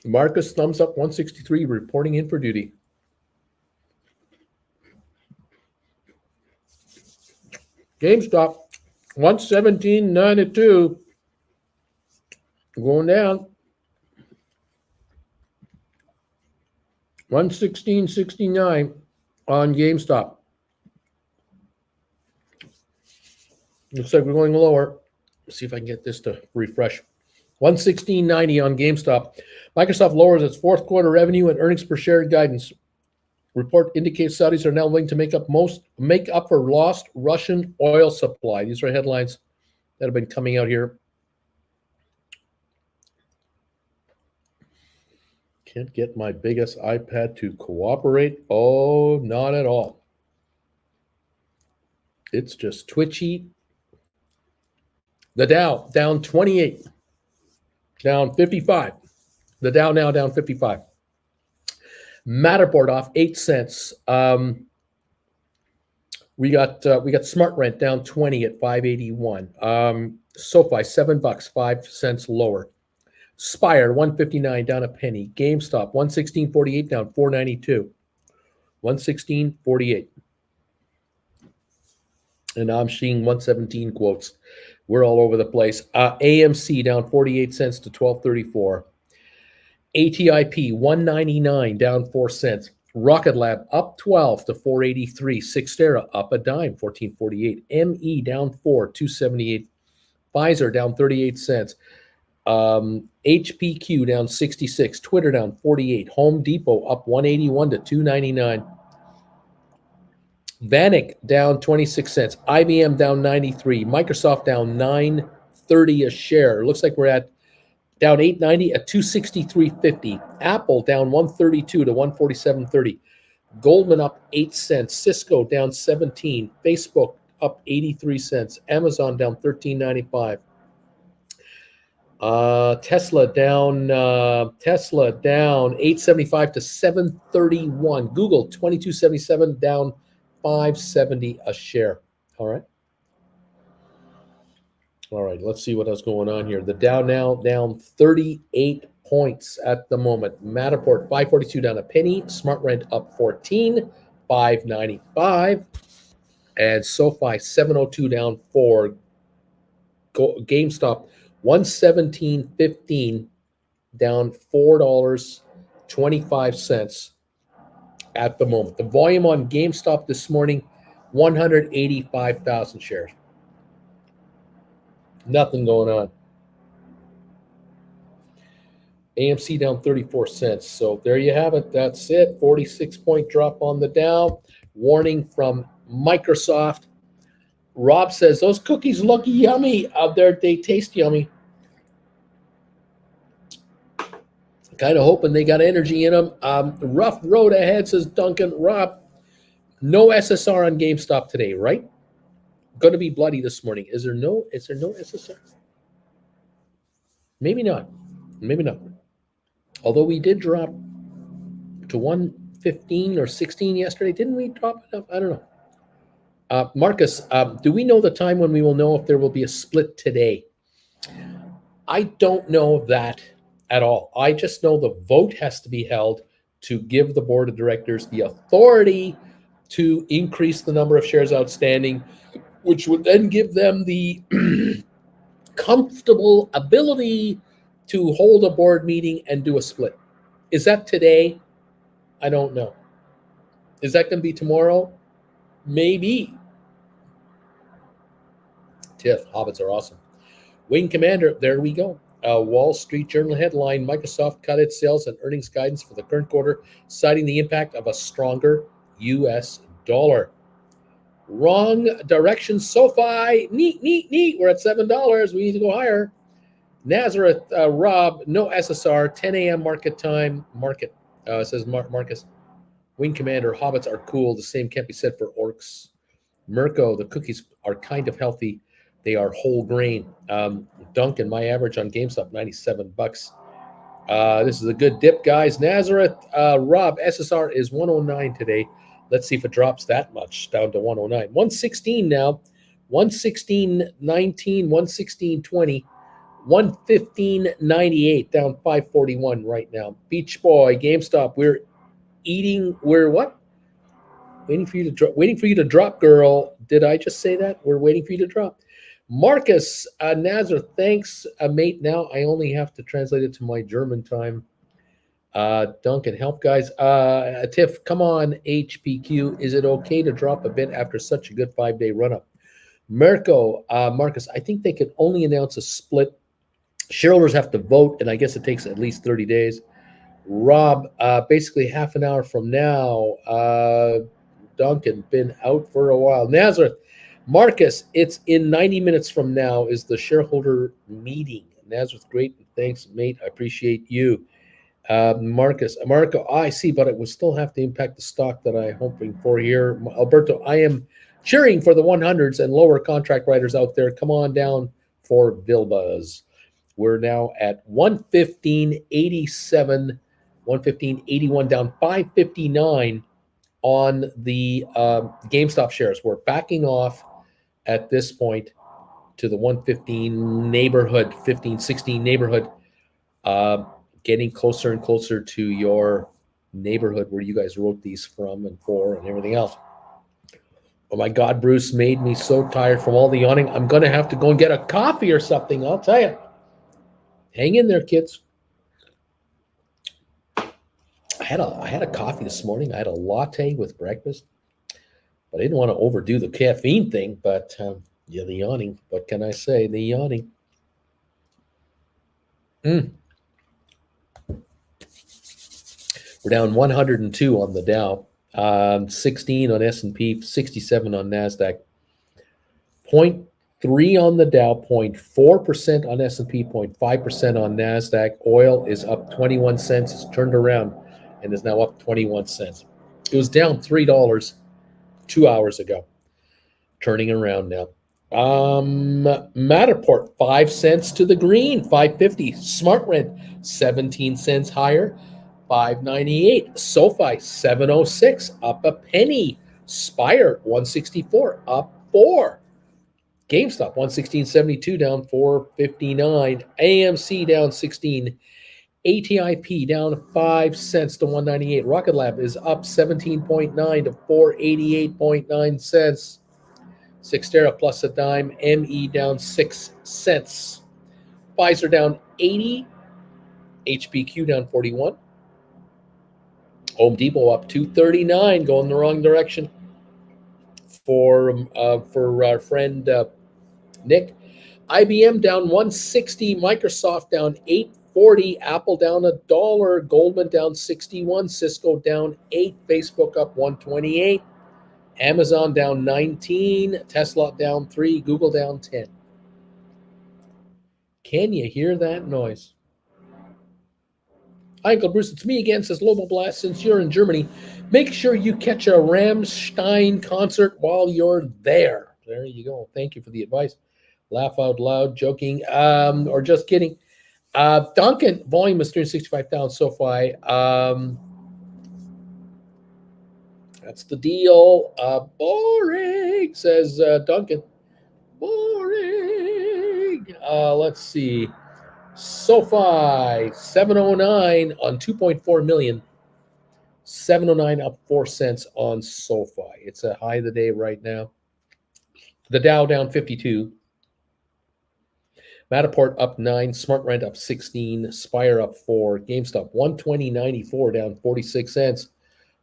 Marcus, thumbs up 163, reporting in for duty. GameStop, 117.92. Going down. 116.69 on GameStop. Looks like we're going lower. Let's see if I can get this to refresh. 116.90 on GameStop. Microsoft lowers its fourth quarter revenue and earnings per share guidance. Report indicates Saudis are now willing to make up for lost Russian oil supply. These are headlines that have been coming out here. Can't get my biggest iPad to cooperate. Oh, not at all. It's just twitchy. The Dow down 28, down 55. The Dow now down 55. Matterport off 8 cents. We got Smart Rent down 20 at 581. SoFi $7, 5 cents lower. Spire 159 down a penny. GameStop 116.48 down 492. 116.48. And I'm seeing 117 quotes. We're all over the place. AMC down 48 cents to 12.34. ATIP 199 down 4 cents. Rocket Lab up 12 to 483. Cyxtera up a dime, 14.48. ME down 4, 278. Pfizer down 38 cents. HPQ down 66. Twitter down 48. Home Depot up 181 to 299. Vanik down 26 cents. IBM down 93. Microsoft down 9.30 a share. Looks like we're at down 8.90 at 263.50. Apple down 132 to 147.30. Goldman up 8 cents. Cisco down 17. Facebook up 83 cents. Amazon down 13.95. Tesla down 8.75 to 7.31. Google 22.77 down 5.70 a share. All right, let's see what else going on here. The Dow now down 38 points at the moment. Matterport 542 down a penny. Smart Rent up 14, 595. And SoFi 702 down 4. GameStop 117.15 down $4.25 at the moment. The volume on GameStop this morning, 185,000 shares. Nothing going on. AMC down 34 cents. So there you have it. That's it. 46-point drop on the Dow. Warning from Microsoft. Rob says, those cookies look yummy out there. They taste yummy. Kind of hoping they got energy in them. Rough road ahead, says Duncan. Rob, no SSR on GameStop today, right? Going to be bloody this morning. Is there no SSR? Maybe not. Although we did drop to 115 or 16 yesterday. Didn't we drop enough? I don't know. Marcus, do we know the time when we will know if there will be a split today? I don't know that at all. I just know the vote has to be held to give the board of directors the authority to increase the number of shares outstanding, which would then give them the comfortable ability to hold a board meeting and do a split. Is that today? I don't know. Is that going to be tomorrow? Maybe. Tiff, hobbits are awesome. Wing Commander, there we go. Wall Street Journal headline: Microsoft cut its sales and earnings guidance for the current quarter, citing the impact of a stronger U.S. dollar. Wrong direction, SoFi. Neat, neat, neat. We're at $7. We need to go higher. Nazareth, Rob, no SSR, 10 a.m. market time. Market, says Marcus. Wing Commander, hobbits are cool. The same can't be said for orcs. Mirko, the cookies are kind of healthy. They are whole grain. Duncan, my average on GameStop, $97. This is a good dip, guys. Nazareth, Rob, SSR is 109 today. Let's see if it drops that much down to 109. 116 now. 116.19, 116.20, 115.98, down 541 right now. Beach Boy, GameStop, we're what? Waiting for you to drop, girl. Did I just say that? We're waiting for you to drop. Marcus, Nazareth, thanks, mate. Now I only have to translate it to my German time. Duncan, help, guys. Tiff, come on, HPQ. Is it okay to drop a bit after such a good 5-day run-up? Mirko, Marcus, I think they can only announce a split. Shareholders have to vote, and I guess it takes at least 30 days. Rob, basically half an hour from now. Duncan, been out for a while. Nazareth, Marcus, it's in 90 minutes from now is the shareholder meeting. Nazareth, great. Thanks, mate. I appreciate you. Marcus, Marco, I see, but it will still have to impact the stock that I'm hoping for here. Alberto, I am cheering for the 100s and lower contract writers out there. Come on down for Bilbas. We're now at 115.87, 115.81, down 559 on the GameStop shares. We're backing off at this point to the 115 neighborhood, 15, 16 neighborhood, getting closer and closer to your neighborhood where you guys wrote these from and for and everything else. Oh my God, Bruce made me so tired from all the yawning. I'm going to have to go and get a coffee or something, I'll tell you. Hang in there, kids. I had a coffee this morning. I had a latte with breakfast, but I didn't want to overdo the caffeine thing. But yeah, the yawning. What can I say? The yawning. We're down 102 on the Dow, 16 on S&P, 67 on NASDAQ, 0.3 on the Dow, 0.4% on S&P, 0.5% on NASDAQ. Oil is up 21 cents. It's turned around and is now up 21 cents. It was down $3 2 hours ago. Turning around now. Matterport, 5 cents to the green, 550. SmartRent, 17 cents higher, 598. SoFi, 706, up a penny. Spire, 164, up 4. GameStop, 116.72, down 459. AMC, down 16. ATIP down 5 cents to 198. Rocket Lab is up 17.9 to 488.9 cents. Xterra plus a dime. ME down 6 cents. Pfizer down 80. HPQ down 41. Home Depot up 239, going the wrong direction for our friend Nick. IBM down 160. Microsoft down 840. Apple down $1. Goldman down 61. Cisco down 8. Facebook up 128. Amazon down 19. Tesla down 3. Google down 10. Can you hear that noise? Hi, Uncle Bruce, it's me again, says Lobo Blast. Since you're in Germany, make sure you catch a Rammstein concert while you're there. There you go. Thank you for the advice. Laugh out loud, joking, or just kidding. Duncan, volume is 365,000 SoFi. That's the deal. Boring, says Duncan. Boring. Let's see. SoFi 709 on 2.4 million. 709 up 4 cents on SoFi. It's a high of the day right now. The Dow down 52. Matterport up 9. Smart Rent up 16. Spire up 4. GameStop 120.94 down 46 cents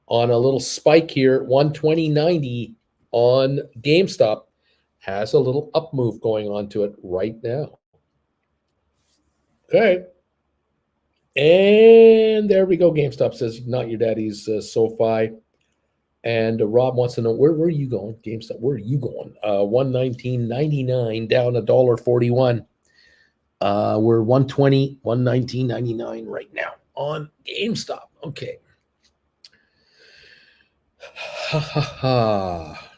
on a little spike here. 120.90 on GameStop has a little up move going on to it right now. Okay. And there we go. GameStop says, not your daddy's SoFi. And Rob wants to know, where are you going? GameStop, where are you going? 119.99 down $1.41. We're 120, 119.99 right now on GameStop. Okay. Ha ha ha.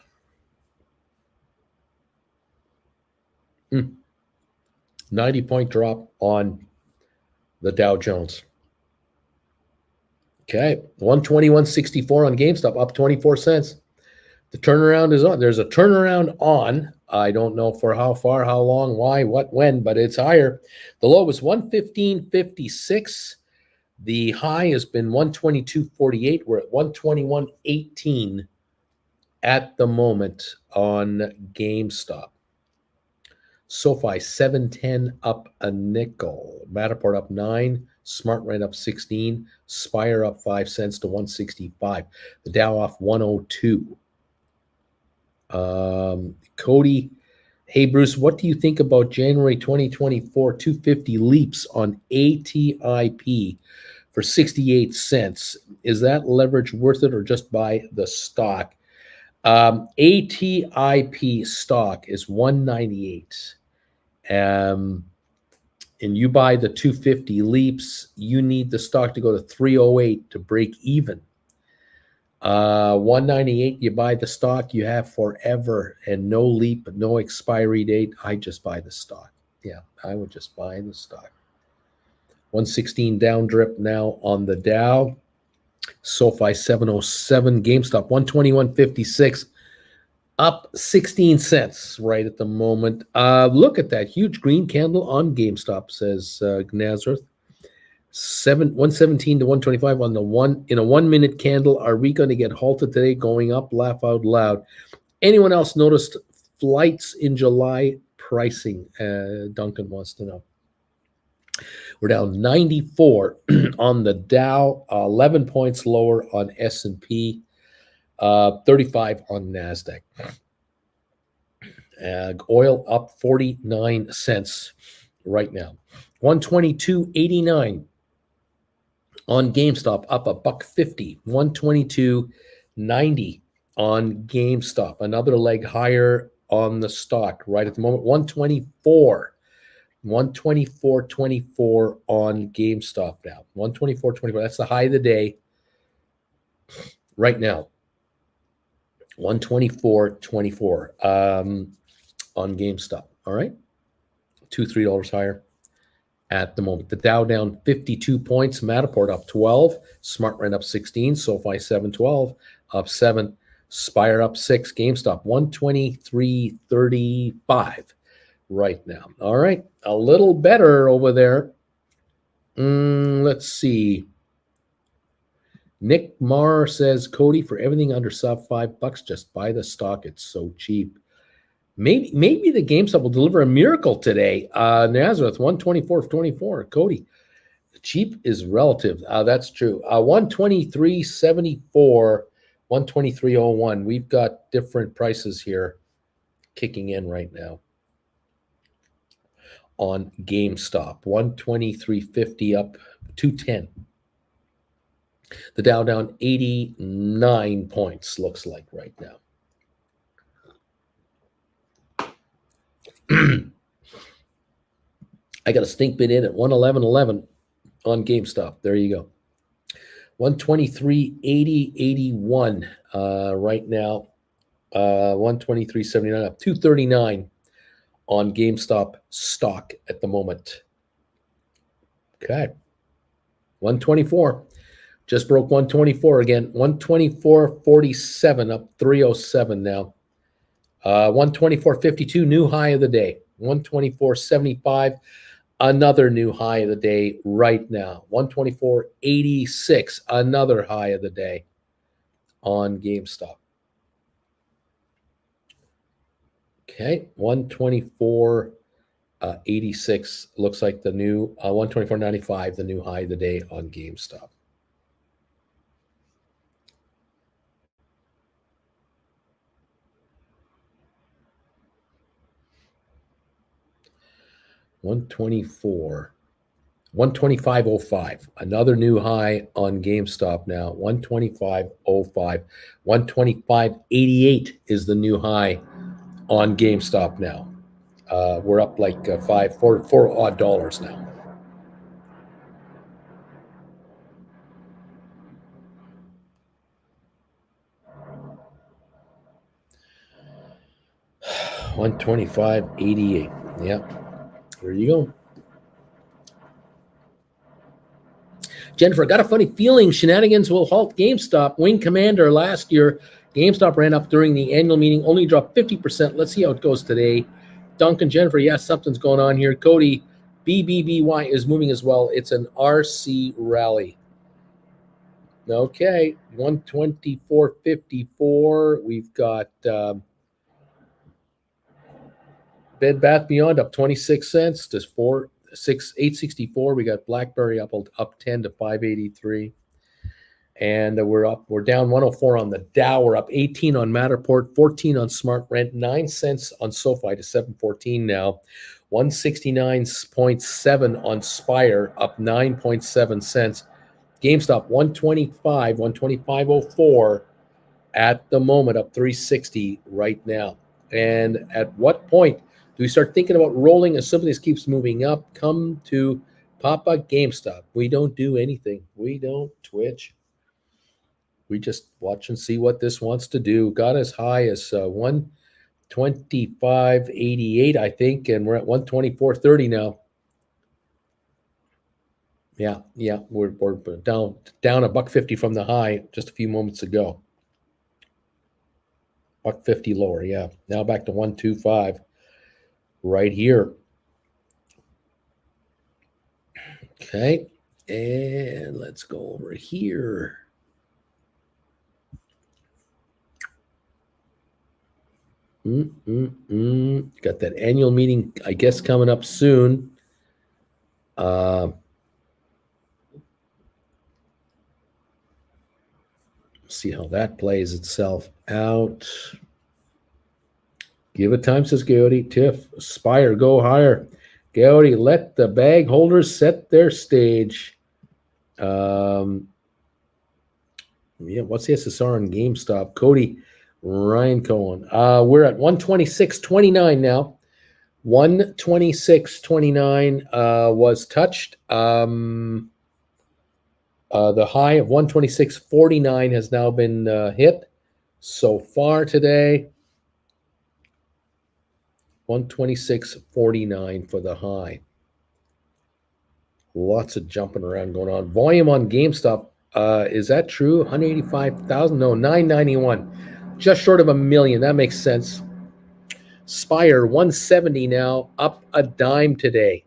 90-point drop on the Dow Jones. Okay, 121.64 on GameStop, up 24 cents. The turnaround is on. There's a turnaround on. I don't know for how far, how long, why, what, when, but it's higher. The low was 115.56. The high has been 122.48. We're at 121.18 at the moment on GameStop. SoFi 710 up a nickel. Matterport up 9. Smart Rent up 16. Spire up 5 cents to 165. The Dow off 102. Cody, hey Bruce, what do you think about January 2024 250 leaps on ATIP for 68 cents? Is that leverage worth it or just buy the stock? ATIP stock is 198. And you buy the 250 leaps, you need the stock to go to 308 to break even. 198, you buy the stock, you have forever and no leap, no expiry date. I just buy the stock. Yeah, I would just buy the stock. 116 down drip now on the Dow. SoFi 707, GameStop 121.56. Up 16 cents right at the moment. Look at that huge green candle on GameStop, says Nazareth. 117 to 125 on the one in a 1 minute candle. Are we going to get halted today? Going up, laugh out loud. Anyone else noticed flights in July pricing? Duncan wants to know. We're down 94 on the Dow, 11 points lower on S&P. 35 on NASDAQ. Oil up 49 cents right now. 122.89 on GameStop, up $1.50. 122.90 on GameStop. Another leg higher on the stock right at the moment. 124. 124.24 on GameStop now. 124.24. That's the high of the day right now. 124.24 on GameStop. All right. $2-3 higher at the moment. The Dow down 52 points. Matterport up 12. Smart Rent up 16. SoFi 712 up 7. Spire up 6. GameStop 123.35 right now. All right. A little better over there. Let's see. Nick Marr says, Cody, for everything under sub $5, just buy the stock. It's so cheap. Maybe the GameStop will deliver a miracle today. Nazareth 124.24. Cody, cheap is relative. That's true. 123.74, 123.01. We've got different prices here kicking in right now on GameStop. 123.50 up 210. The Dow down 89 points, looks like right now. I got a stink bid in at 111.11 on GameStop. There you go. 123.81 right now. 123.79 up 239 on GameStop stock at the moment. Okay. 124. Just broke 124 again. 124.47 up 307 now. 124.52 new high of the day. 124.75 another new high of the day right now. 124.86, another high of the day on GameStop. Okay, 124.86 looks like the new 124.95, the new high of the day on GameStop. $124. 125.05, another new high on GameStop now. 125.05. 125.88 is the new high on GameStop now. We're up like four odd dollars now. $125.88. Yeah, there you go. Jennifer, got a funny feeling shenanigans will halt GameStop. Wing Commander last year, GameStop ran up during the annual meeting, only dropped 50%. Let's see how it goes today. Duncan, Jennifer, yes, something's going on here. Cody, BBBY is moving as well. It's an RC rally. Okay, 124.54. We've got Bed Bath Beyond up 26 cents to 864. We got BlackBerry up 10 to 583. And we're down 104 on the Dow. We're up 18 on Matterport, 14 on Smart Rent, 9 cents on SoFi to 714 now. 169.7 on Spire, up 9.7 cents. GameStop 125.04 at the moment, up 360 right now. And at what point do we start thinking about rolling as something that keeps moving up? Come to Papa GameStop. We don't do anything. We don't twitch. We just watch and see what this wants to do. Got as high as 125.88, I think, and we're at 124.30 now. Yeah, we're down $1.50 from the high just a few moments ago. $1.50 lower, yeah. Now back to 125 right here. Okay, and let's go over here. Got that annual meeting, I guess, coming up soon. See how that plays itself out. Give it time, says Gowdy. Tiff, aspire, go higher. Gowdy, let the bag holders set their stage. Yeah, what's the SSR on GameStop? Cody, Ryan Cohen. We're at 126.29 now. 126.29 was touched. The high of 126.49 has now been hit so far today. 126.49 for the high. Lots of jumping around going on. Volume on GameStop, is that true? 185,000? No, 991. Just short of 1 million. That makes sense. Spire, 170 now, up a dime today.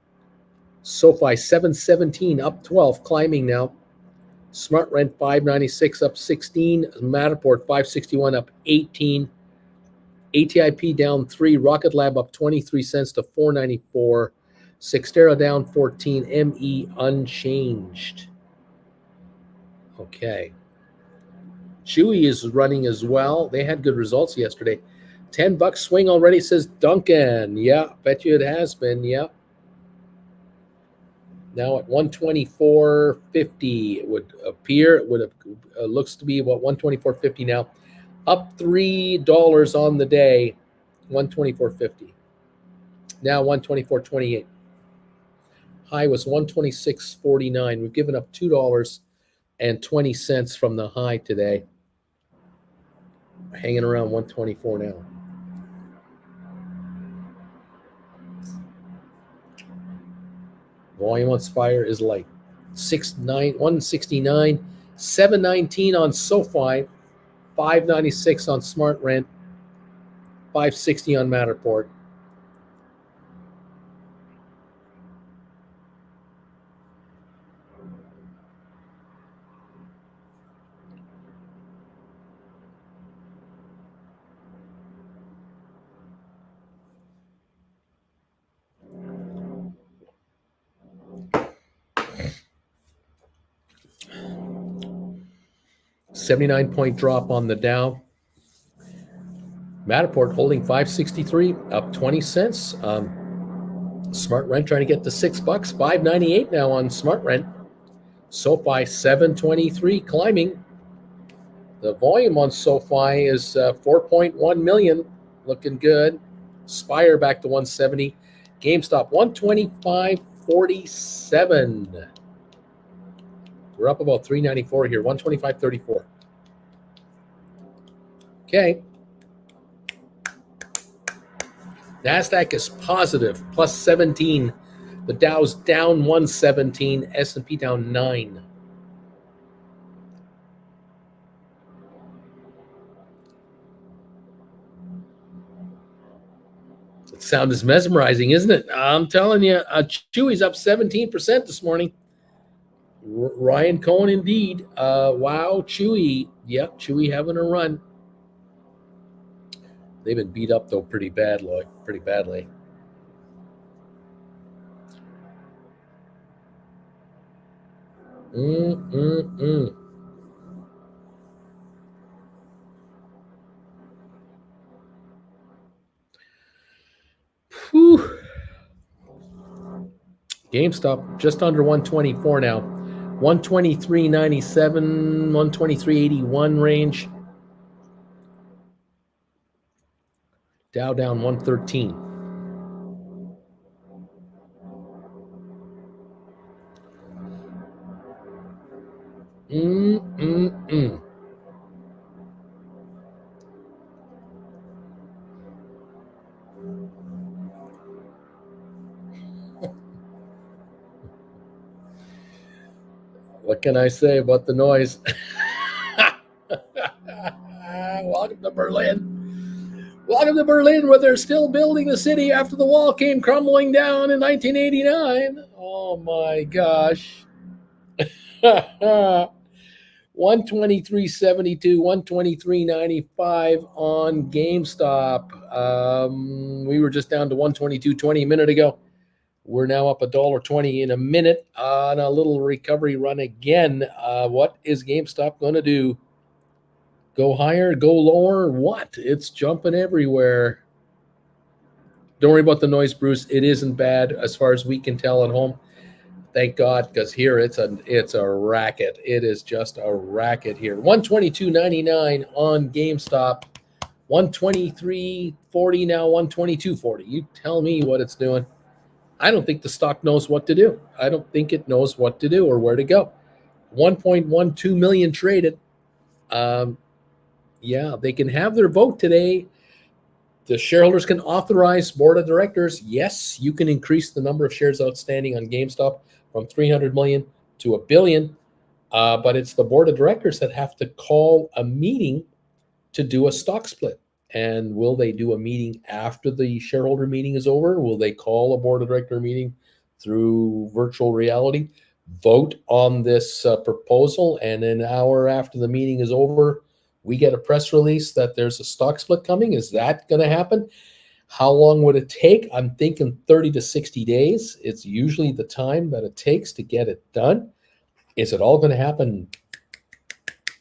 SoFi, 717, up 12, climbing now. Smart Rent, 596, up 16. Matterport, 561, up 18. ATIP down 3. Rocket Lab up 23 cents to 494. Sixtera down 14. ME unchanged. Okay. Chewy is running as well. They had good results yesterday. $10 swing already, says Duncan. Yeah, bet you it has been. Yeah. Now at 124.50, it would appear. It would have looks to be about 124.50 now. Up $3 on the day. 124.50. Now 124.28. High was 126.49. We've given up $2.20 from the high today. Hanging around 124 now. Volume on Spire is like 169, 719 on SoFi, 596 on Smart Rent, 560 on Matterport. 79-point drop on the Dow. Matterport holding 563, up 20 cents. Smart Rent trying to get to $6, 598 now on Smart Rent. SoFi 723 climbing. The volume on SoFi is 4.1 million, looking good. Spire back to 170. Gamestop 125.47. We're up about 394 here, 125.34. Okay. NASDAQ is positive, plus 17. The Dow's down 117, S&P down 9. The sound is mesmerizing, isn't it? I'm telling you, Chewy's up 17% this morning. Ryan Cohen, indeed. Wow, Chewy. Yep, Chewy having a run. They've been beat up, though, pretty badly. Whew. GameStop just under 124 now. 123.97, 123.81 range. Dow down 113. What can I say about the noise? Welcome to Berlin. Welcome to Berlin, where they're still building the city after the wall came crumbling down in 1989. Oh my gosh. 123.72, 123.95 on GameStop. We were just down to 122.20 a minute ago. We're now up $1.20 in a minute on a little recovery run again. What is GameStop going to do? Go higher, go lower? What? It's jumping everywhere. Don't worry about the noise, Bruce. It isn't bad as far as we can tell at home. Thank God, because here it's a racket. It is just a racket here. 122.99 on GameStop. 123.40 now, 122.40. You tell me what it's doing. I don't think the stock knows what to do. I don't think it knows what to do or where to go. 1.12 million traded. Yeah, they can have their vote today. The shareholders can authorize board of directors. Yes, you can increase the number of shares outstanding on GameStop from 300 million to 1 billion. But it's the board of directors that have to call a meeting to do a stock split. And will they do a meeting after the shareholder meeting is over? Will they call a board of director meeting through virtual reality, vote on this proposal, and an hour after the meeting is over, we get a press release that there's a stock split coming? Is that going to happen? How long would it take? I'm thinking 30 to 60 days. It's usually the time that it takes to get it done. Is it all going to happen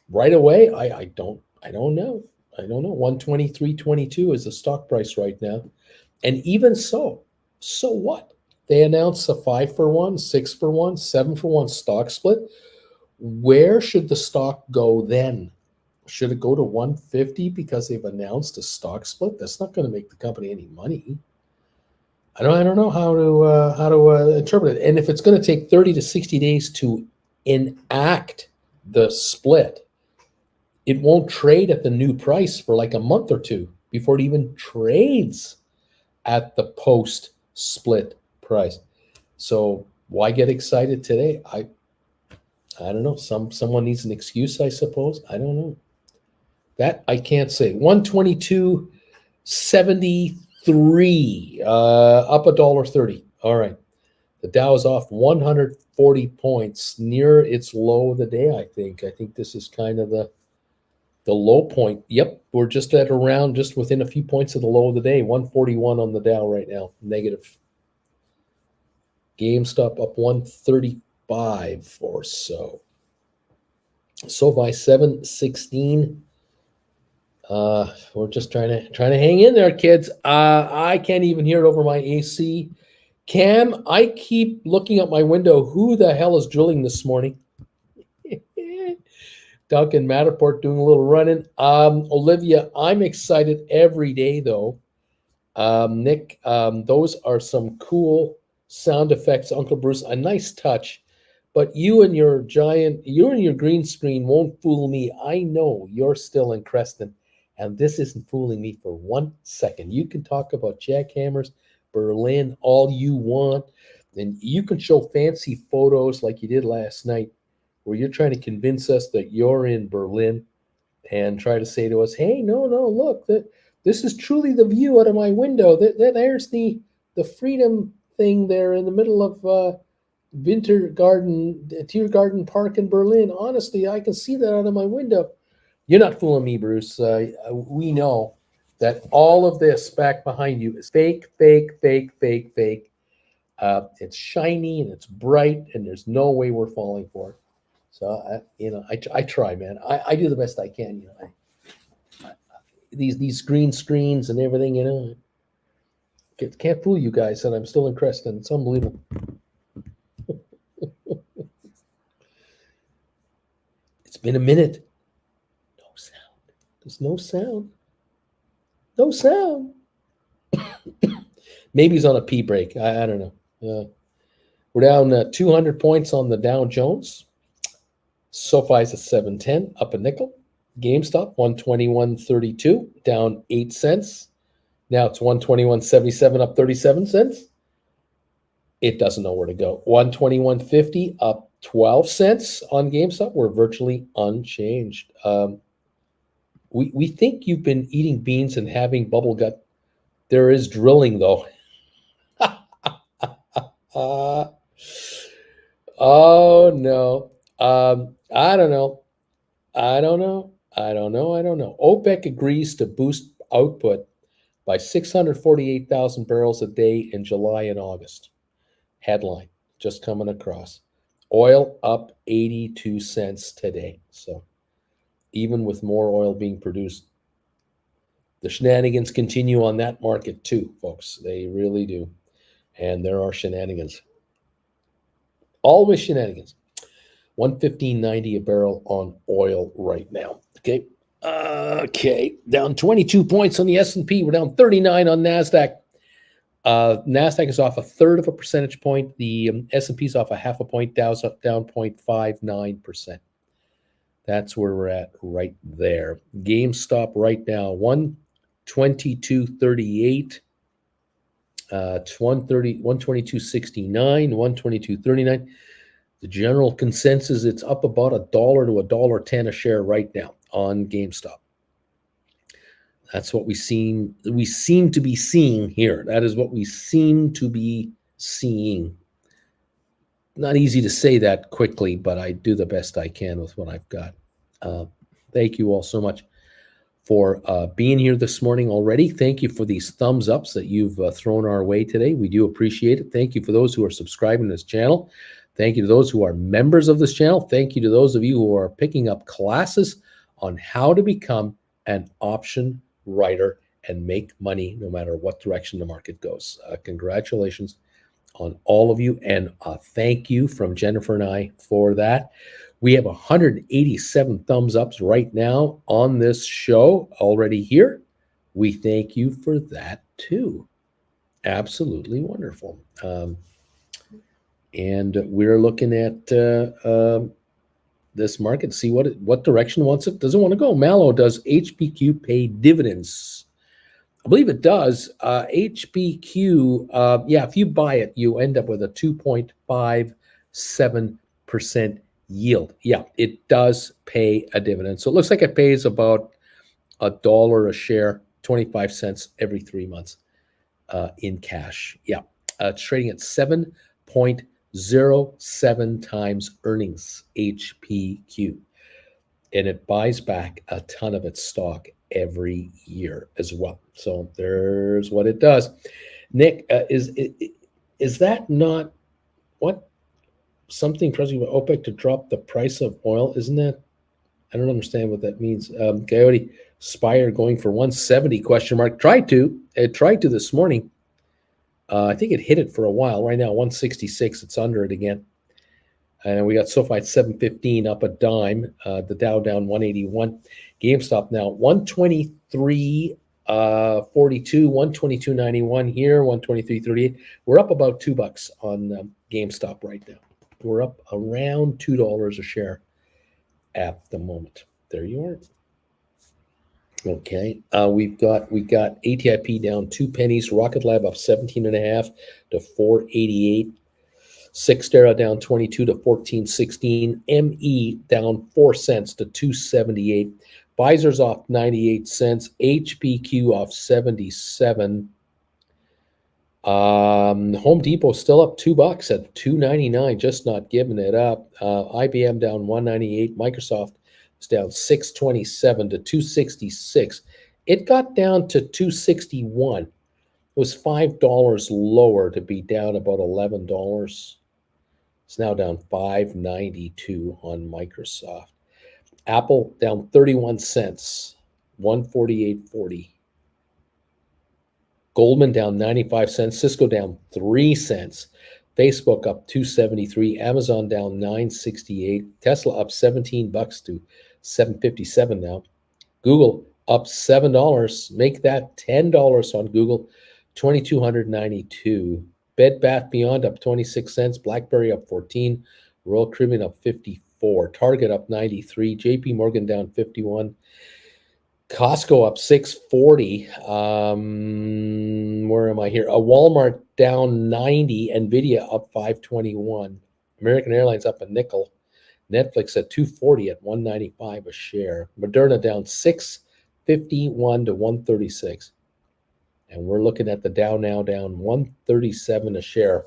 right away? I don't know. 123.22 is the stock price right now. And even so what? They announced a 5-for-1, 6-for-1, 7-for-1 stock split. Where should the stock go then? Should it go to 150 because they've announced a stock split? That's not going to make the company any money. I don't know how to interpret it. And if it's going to take 30 to 60 days to enact the split, it won't trade at the new price for like a month or two before it even trades at the post-split price. So why get excited today? I don't know. Someone needs an excuse, I suppose. I don't know. That I can't say. 122.73, up $1.30. All right. The Dow is off 140 points, near its low of the day, I think. I think this is kind of the low point. Yep, we're just at around, just within a few points of the low of the day. 141 on the Dow right now, negative. GameStop up 135 or so. SoFi 716. We're just trying to hang in there, kids. I can't even hear it over my AC. Cam, I keep looking out my window. Who the hell is drilling this morning? Duncan Matterport doing a little running. Olivia, I'm excited every day though. Nick, those are some cool sound effects, Uncle Bruce. A nice touch. But you and your green screen won't fool me. I know you're still in Creston, and this isn't fooling me for 1 second. You can talk about jackhammers, Berlin, all you want, and you can show fancy photos like you did last night, where you're trying to convince us that you're in Berlin and try to say to us, "Hey, no, look, this is truly the view out of my window. There's the freedom thing there in the middle of." Tiergarten Park in Berlin. Honestly, I can see that out of my window. You're not fooling me, Bruce. We know that all of this back behind you is fake, fake, fake, fake, fake. It's shiny and it's bright, and there's no way we're falling for it. So, I try, man. I do the best I can. These green screens and everything, can't fool you guys. And I'm still in Creston. It's unbelievable. It's been a minute. No sound. There's no sound. No sound. Maybe he's on a pee break. I don't know. We're down 200 points on the Dow Jones. SoFi's at 710, up a nickel. GameStop 121.32, down 8 cents. Now it's 121.77, up 37 cents. It doesn't know where to go. 121.50, up 12 cents on GameStop. We're virtually unchanged. We think you've been eating beans and having bubble gut. There is drilling, though. Oh, no. I don't know. OPEC agrees to boost output by 648,000 barrels a day in July and August. Headline just coming across. Oil up 82 cents today. So even with more oil being produced, the shenanigans continue on that market too, folks. They really do. And there are shenanigans. Always shenanigans. 115.90 a barrel on oil right now. Okay. Down 22 points on the S&P. We're down 39 on NASDAQ. NASDAQ is off a third of a percentage point. The S&P is off a half a point. Dow's up down 0.59%. That's where we're at right there. GameStop right now, 122.38. 122.69, 122.39. The general consensus, it's up about $1 to $1.10 a share right now on GameStop. That's what we seem to be seeing here. That is what we seem to be seeing. Not easy to say that quickly, but I do the best I can with what I've got. Thank you all so much for being here this morning already. Thank you for these thumbs ups that you've thrown our way today. We do appreciate it. Thank you for those who are subscribing to this channel. Thank you to those who are members of this channel. Thank you to those of you who are picking up classes on how to become an option writer and make money no matter what direction the market goes. Congratulations on all of you, and thank you from Jennifer and I for that. We have 187 thumbs ups right now on this show already here. We thank you for that too. Absolutely wonderful. And we're looking at this market, see what direction does it want to go. Mallow, does HPQ pay dividends? I believe it does. HPQ, if you buy it, you end up with a 2.57% yield. Yeah, it does pay a dividend. So it looks like it pays about $1 a share, 25 cents every 3 months in cash. Yeah, it's trading at 7.07 times earnings, HPQ. And it buys back a ton of its stock every year as well. So there's what it does. Nick, is that not what something pressing OPEC to drop the price of oil? Isn't that I don't understand what that means. Coyote Spire going for 170 question mark. It tried to this morning. I think it hit it for a while. Right now, 166. It's under it again. And we got SoFi at 715 up a dime. The Dow down 181. GameStop now 123 42, 122.91 here, 123.38. We're up about $2 on GameStop right now. We're up around $2 a share at the moment. There you are. Okay, we got ATIP down 2 pennies. Rocket Lab up 17.5 to 488. Sixtera down 22 to 14.16. ME down 4 cents to 278. Pfizer's off 98 cents. HPQ off 77. Home Depot still up $2 at $2.99, just not giving it up. IBM down 198. Microsoft is down 627 to 266. It got down to 261. It was $5 lower to be down about $11. It's now down 592 on Microsoft. Apple down 31 cents, 148.40. Goldman down 95 cents. Cisco down 3 cents. Facebook up 273. Amazon down 968. Tesla up $17 to 757 now. Google up $7. Make that $10 on Google. 2,292. Bed Bath Beyond up 26 cents. BlackBerry up 14. Royal Caribbean up 54. Target up 93. JP Morgan down 51. Costco up 640. Where am I here? Walmart down 90. Nvidia up 521. American Airlines up a nickel. Netflix at 240 at 195 a share. Moderna down 651 to 136. And we're looking at the Dow now down 137 a share.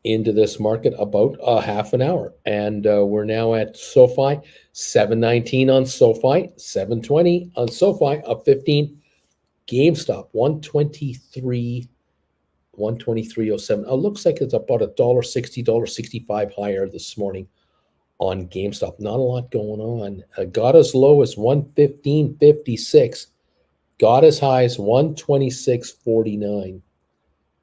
Into this market about a half an hour. And we're now at SoFi, 719 on SoFi, 720 on SoFi, up 15. GameStop, 123, 123.07. It looks like it's about $1.60, $1.65 higher this morning on GameStop. Not a lot going on. Got as low as 115.56. Got as high as 126.49.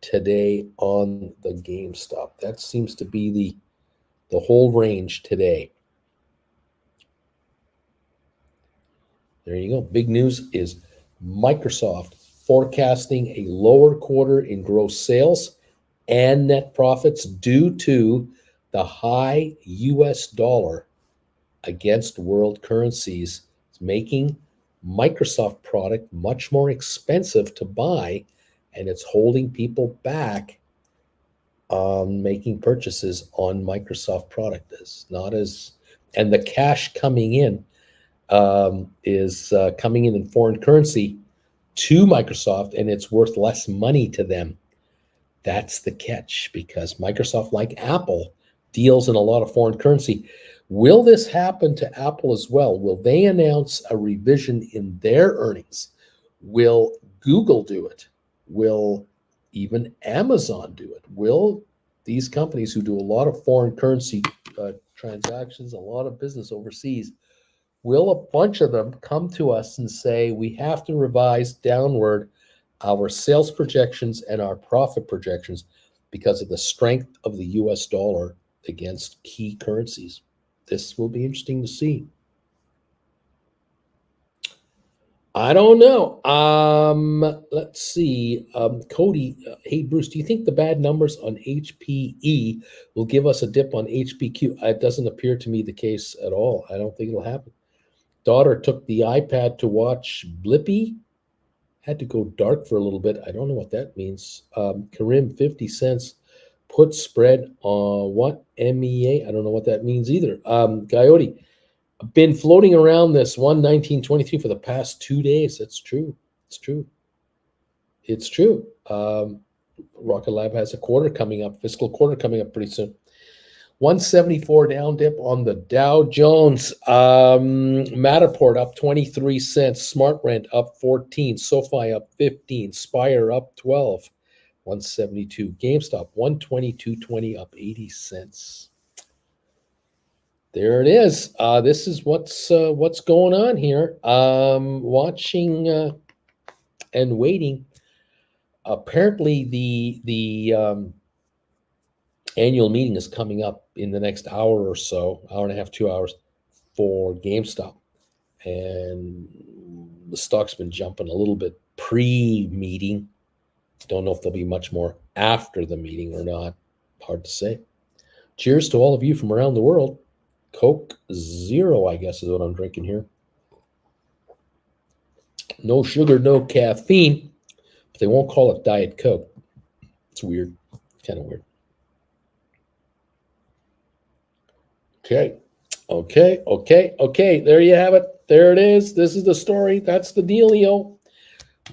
today on the GameStop. That seems to be the whole range today. There you go. Big news is Microsoft forecasting a lower quarter in gross sales and net profits due to the high US dollar against world currencies. It's making Microsoft product much more expensive to buy, and it's holding people back on making purchases on Microsoft product. Is not as, and the cash coming in is coming in foreign currency to Microsoft, and it's worth less money to them. That's the catch, because Microsoft, like Apple, deals in a lot of foreign currency. Will this happen to Apple as well? Will they announce a revision in their earnings? Will Google do it? Will even Amazon do it? Will these companies who do a lot of foreign currency transactions, a lot of business overseas, will a bunch of them come to us and say, we have to revise downward our sales projections and our profit projections because of the strength of the US dollar against key currencies? This will be interesting to see. I don't know. Let's see. Cody, hey, Bruce, do you think the bad numbers on HPE will give us a dip on HPQ? It doesn't appear to me the case at all. I don't think it'll happen. Daughter took the iPad to watch Blippi. Had to go dark for a little bit. I don't know what that means. Karim, 50 cents. Put spread on what? MEA? I don't know what that means either. Coyote, been floating around this 119.23 for the past 2 days. That's true. It's true. It's true. Rocket Lab has a quarter coming up, fiscal quarter coming up pretty soon. 174 down dip on the Dow Jones. Matterport up 23 cents. Smart Rent up 14. SoFi up 15. Spire up 12. 172. GameStop 122.20 up 80 cents. There it is. This is what's going on here. Watching and waiting. Apparently, the annual meeting is coming up in the next hour or so, hour and a half, 2 hours for GameStop, and the stock's been jumping a little bit pre-meeting. Don't know if there'll be much more after the meeting or not. Hard to say. Cheers to all of you from around the world. Coke Zero, I guess, is what I'm drinking here. No sugar, no caffeine. But they won't call it Diet Coke. It's weird. Kind of weird. Okay. There you have it. There it is. This is the story. That's the dealio.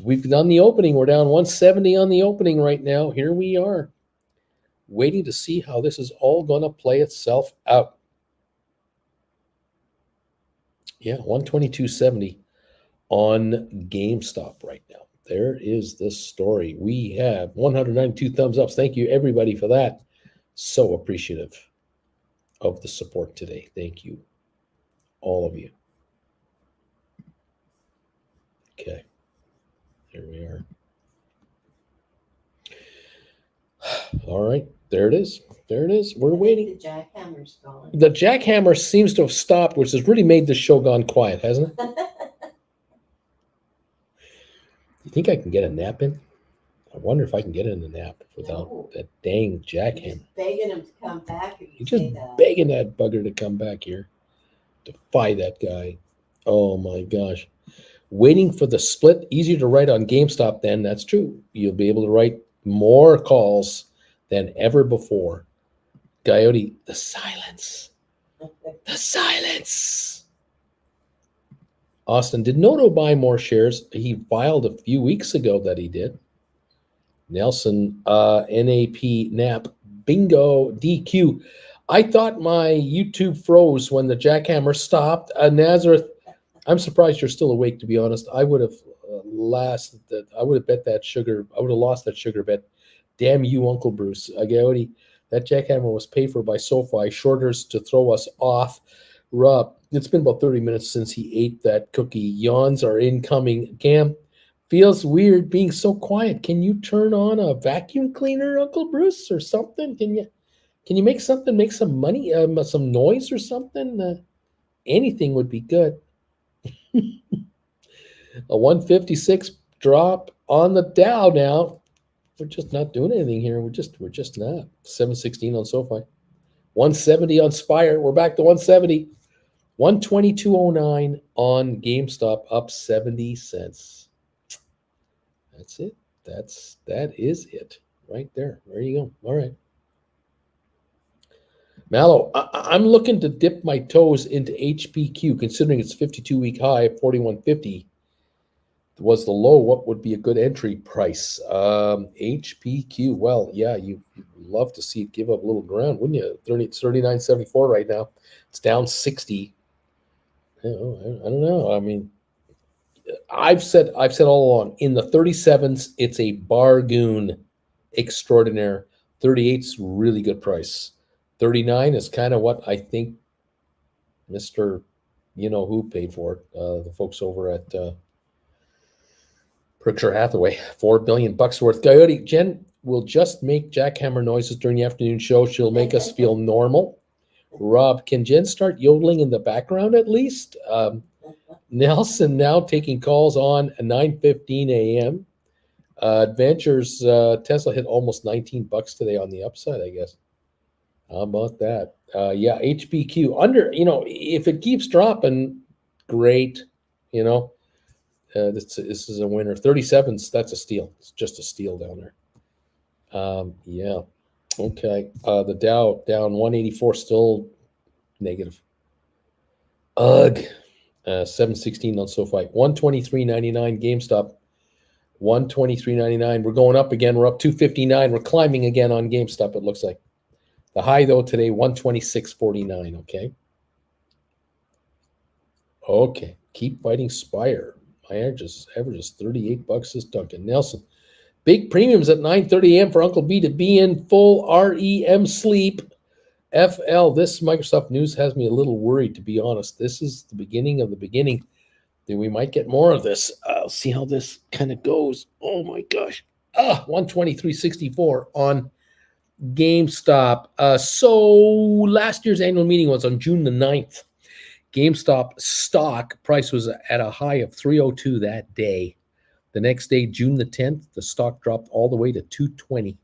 We've done the opening. We're down 170 on the opening right now. Here we are, waiting to see how this is all going to play itself out. Yeah, 122.70 on GameStop right now. There is the story. We have 192 thumbs ups. Thank you, everybody, for that. So appreciative of the support today. Thank you, all of you. Okay, here we are. All right, there it is. There it is. We're waiting. The jackhammer's gone. The jackhammer seems to have stopped, which has really made this show gone quiet, hasn't it? You think I can get a nap in? I wonder if I can get in a nap without that dang jackhammer. Just begging him to come back. You're just begging that bugger to come back here. Defy that guy. Oh my gosh. Waiting for the split. Easier to write on GameStop then. That's true. You'll be able to write more calls than ever before. Coyote, the silence. The silence. Austin, did Noto buy more shares? He filed a few weeks ago that he did. Nelson, NAP, NAP, bingo, DQ. I thought my YouTube froze when the jackhammer stopped. Nazareth, I'm surprised you're still awake, to be honest. I would have I would have bet that sugar. I would have lost that sugar bet. Damn you, Uncle Bruce. Coyote, that jackhammer was paid for by SoFi. Shorters to throw us off. Rob, it's been about 30 minutes since he ate that cookie. Yawns are incoming. Cam, feels weird being so quiet. Can you turn on a vacuum cleaner, Uncle Bruce, or something? Can you make something, make some money, some noise or something? Anything would be good. A 156 drop on the Dow now. We're just not doing anything here. We're just not. 716 on SoFi. 170 on Spire. We're back to 170. 122.09 on GameStop, up 70 cents. That's it. That is it right there. There you go. All right. Mallow, I'm looking to dip my toes into HPQ, considering its 52-week high of 41.50 was the low. What would be a good entry price? HPQ, well, yeah, you'd love to see it give up a little ground, wouldn't you? 39.74 right now. It's down 60. I don't know. I mean, I've said all along, in the 37s, it's a bargain extraordinaire. 38's really good price. 39 is kind of what I think Mr. You-know-who paid for it. The folks over at Berkshire Hathaway. $4 billion worth. Coyote, Jen will just make jackhammer noises during the afternoon show. She'll make us feel normal. Rob, can Jen start yodeling in the background at least? Nelson now taking calls on 9:15 a.m. Adventures, Tesla hit almost $19 today on the upside, I guess. How about that? Yeah, HPQ under, if it keeps dropping, great. This is a winner. 37s, that's a steal. It's just a steal down there. Yeah. Okay. The Dow down 184, still negative. Ugh. 716 on SoFi. 123.99 GameStop. 123.99. We're going up again. We're up 259. We're climbing again on GameStop, it looks like. The high, though, today, 126.49. Okay. Keep fighting Spire. My averages $38 this Duncan. Nelson. Big premiums at 9:30 a.m. for Uncle B to be in full REM sleep FL, this Microsoft news has me a little worried, to be honest. This is the beginning of the beginning. Then we might get more of this. I'll see how this kind of goes. Oh my gosh. 123.64 on GameStop. So last year's annual meeting was on June the 9th. GameStop stock price was at a high of 302 that day. The next day, June the 10th, the stock dropped all the way to 220.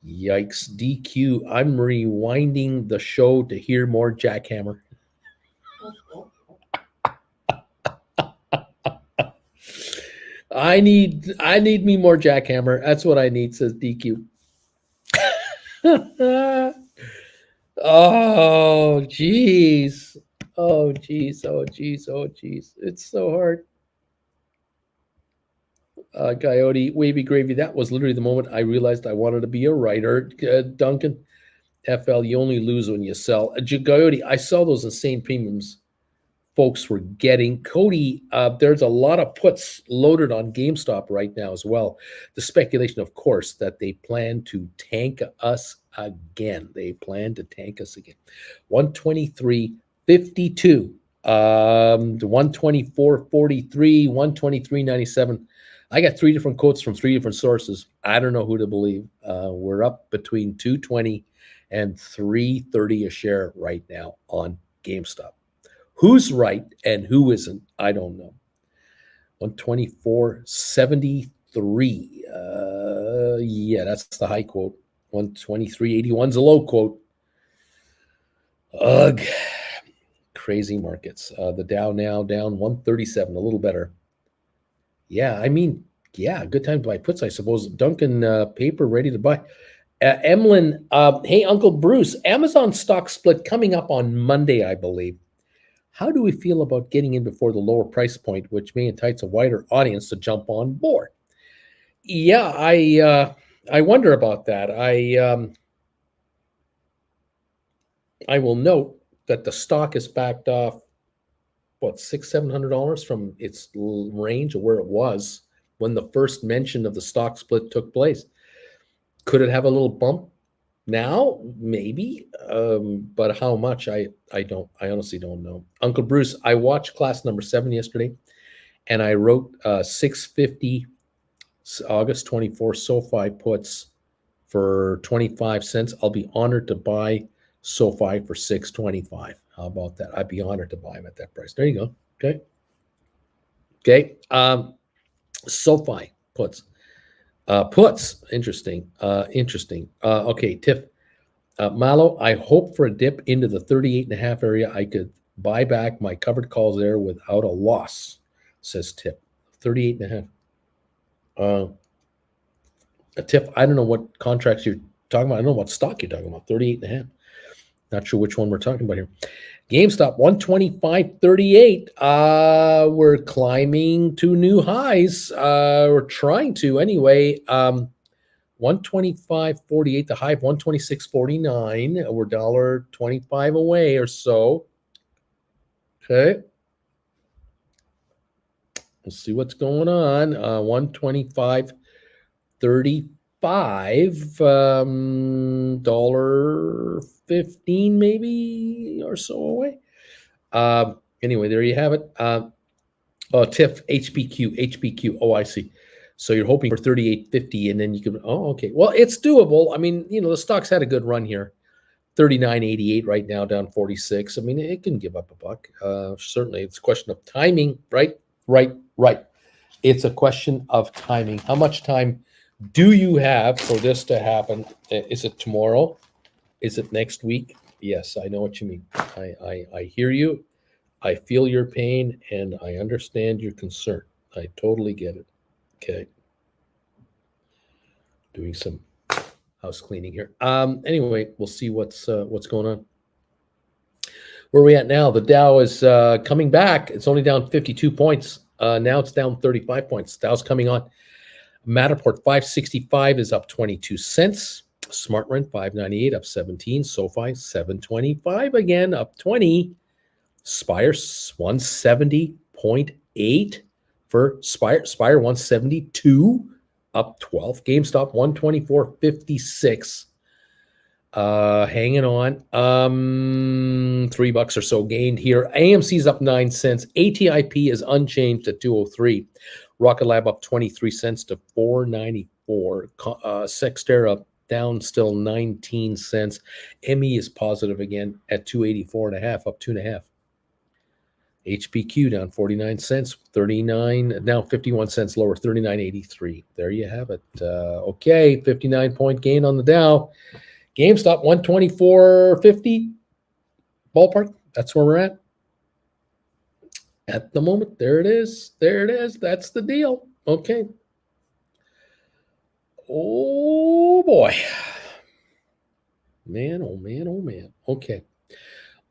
Yikes. DQ, I'm rewinding the show to hear more jackhammer. I need me more jackhammer. That's what I need, says DQ. Oh, geez. Oh, geez. Oh, geez. Oh, geez. It's so hard. Coyote, wavy gravy. That was literally the moment I realized I wanted to be a writer. Duncan, FL, you only lose when you sell. Coyote, I saw those insane premiums folks were getting. Cody, there's a lot of puts loaded on GameStop right now as well. The speculation, of course, that they plan to tank us again. They plan to tank us again. 123.52, to 124.43, 123.97. I got 3 different quotes from 3 different sources. I don't know who to believe. We're up between 220 and 330 a share right now on GameStop. Who's right and who isn't, I don't know. 124.73. Yeah, that's the high quote. 123.81 is a low quote. Ugh. Crazy markets. The Dow now down 137, a little better. Yeah, I mean, yeah, good time to buy puts, I suppose. Duncan, paper ready to buy. Emlyn, hey, Uncle Bruce, Amazon stock split coming up on Monday, I believe. How do we feel about getting in before the lower price point, which may entice a wider audience to jump on board? Yeah, I wonder about that. I will note that the stock is backed off, what, $600-700 from its range of where it was when the first mention of the stock split took place. Could it have a little bump now? Maybe, but how much? I honestly don't know. Uncle Bruce, I watched class number 7 yesterday, and I wrote 650 August 24 SoFi puts for 25 cents. I'll be honored to buy SoFi for $6.25. How about that? I'd be honored to buy them at that price. There you go. Okay. SoFi puts. Puts. Interesting. Okay, Tiff. Malo, I hope for a dip into the 38.5 area. I could buy back my covered calls there without a loss, says Tip. 38.5. Tip, I don't know what contracts you're talking about. I don't know what stock you're talking about. 38.5. Not sure which one we're talking about here. GameStop 125.38. We're climbing to new highs. We're trying to anyway. 125.48, the high of 126.49. We're $1.25 away or so. Okay. We'll see what's going on. 125.35. $1.15 maybe or so away. Anyway, there you have it. TIFF, HBQ. Oh, I see. So you're hoping for 38.50, and then you can. Oh, okay. Well, it's doable. I mean, the stock's had a good run here. 39.88 right now, down 46. I mean, it can give up a buck. Certainly, it's a question of timing. Right. It's a question of timing. How much time do you have for this to happen? Is it tomorrow? Is it next week? Yes, I know what you mean. I hear you. I feel your pain, and I understand your concern. I totally get it. Okay. Doing some house cleaning here. Anyway, we'll see what's going on. Where are we at now? The Dow is coming back. It's only down 52 points. Now it's down 35 points. Dow's coming on. Matterport 565 is up 22 cents. SmartRent 598 up 17. SoFi 725 again up 20. Spire 170.8 for Spire 172 up 12. GameStop 124.56 Hanging on. $3 or so gained here. AMC's up 9 cents. ATIP is unchanged at 203. Rocket Lab up 23 cents to 494. Sextera down still 19 cents. ME is positive again at 284.5, up 2.5. HPQ down 49 cents, 39, now 51 cents lower, 39.83. There you have it. Okay, 59-point gain on the Dow. GameStop 124.50 ballpark. That's where we're at the moment. There it is. There it is. That's the deal. Okay. Oh boy. Man, oh man, oh man. Okay.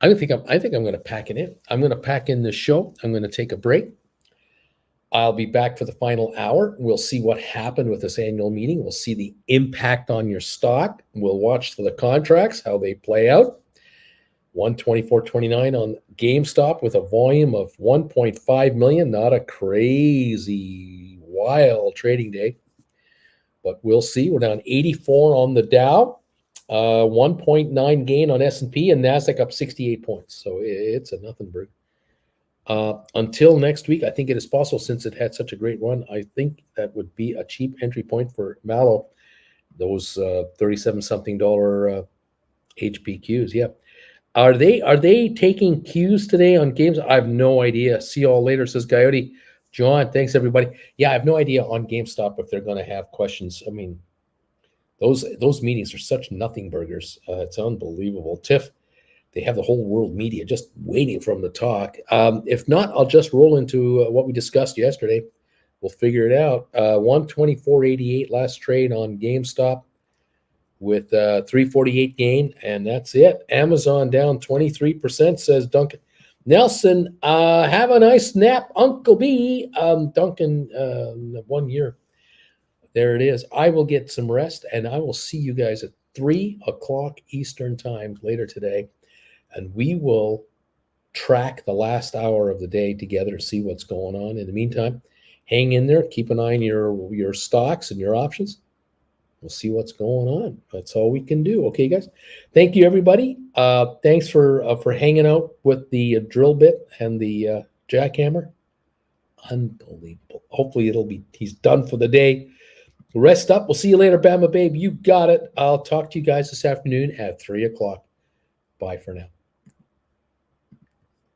I think I'm going to pack it in. I'm going to pack in this show. I'm going to take a break. I'll be back for the final hour. We'll see what happened with this annual meeting. We'll see the impact on your stock. We'll watch for the contracts, how they play out. 124.29 on GameStop with a volume of 1.5 million. Not a crazy, wild trading day, but we'll see. We're down 84 on the Dow. 1.9 gain on S&P, and NASDAQ up 68 points. So it's a nothing burger. Until next week, I think it is possible, since it had such a great run, I think that would be a cheap entry point for Mallow. Those $37-something HPQs. Yeah. Are they taking Qs today on games? I have no idea. See you all later, says Coyote. John, thanks everybody. Yeah, I have no idea on GameStop if they're going to have questions. I mean, those meetings are such nothing burgers. It's unbelievable. Tiff, they have the whole world media just waiting for them to talk. If not, I'll just roll into what we discussed yesterday. We'll figure it out. 124.88 last trade on GameStop with 348 gain, and that's it. Amazon down 23%, says Duncan. Nelson, have a nice nap, Uncle B. Duncan, 1 year. There it is. I will get some rest, and I will see you guys at 3 o'clock Eastern time later today, and we will track the last hour of the day together to see what's going on. In the meantime, hang in there. Keep an eye on your stocks and your options. We'll see what's going on. That's all we can do. Okay, guys. Thank you, everybody. Thanks for hanging out with the drill bit and the jackhammer. Unbelievable. Hopefully he's done for the day. Rest up. We'll see you later, Bama Babe. You got it. I'll talk to you guys this afternoon at 3 o'clock. Bye for now.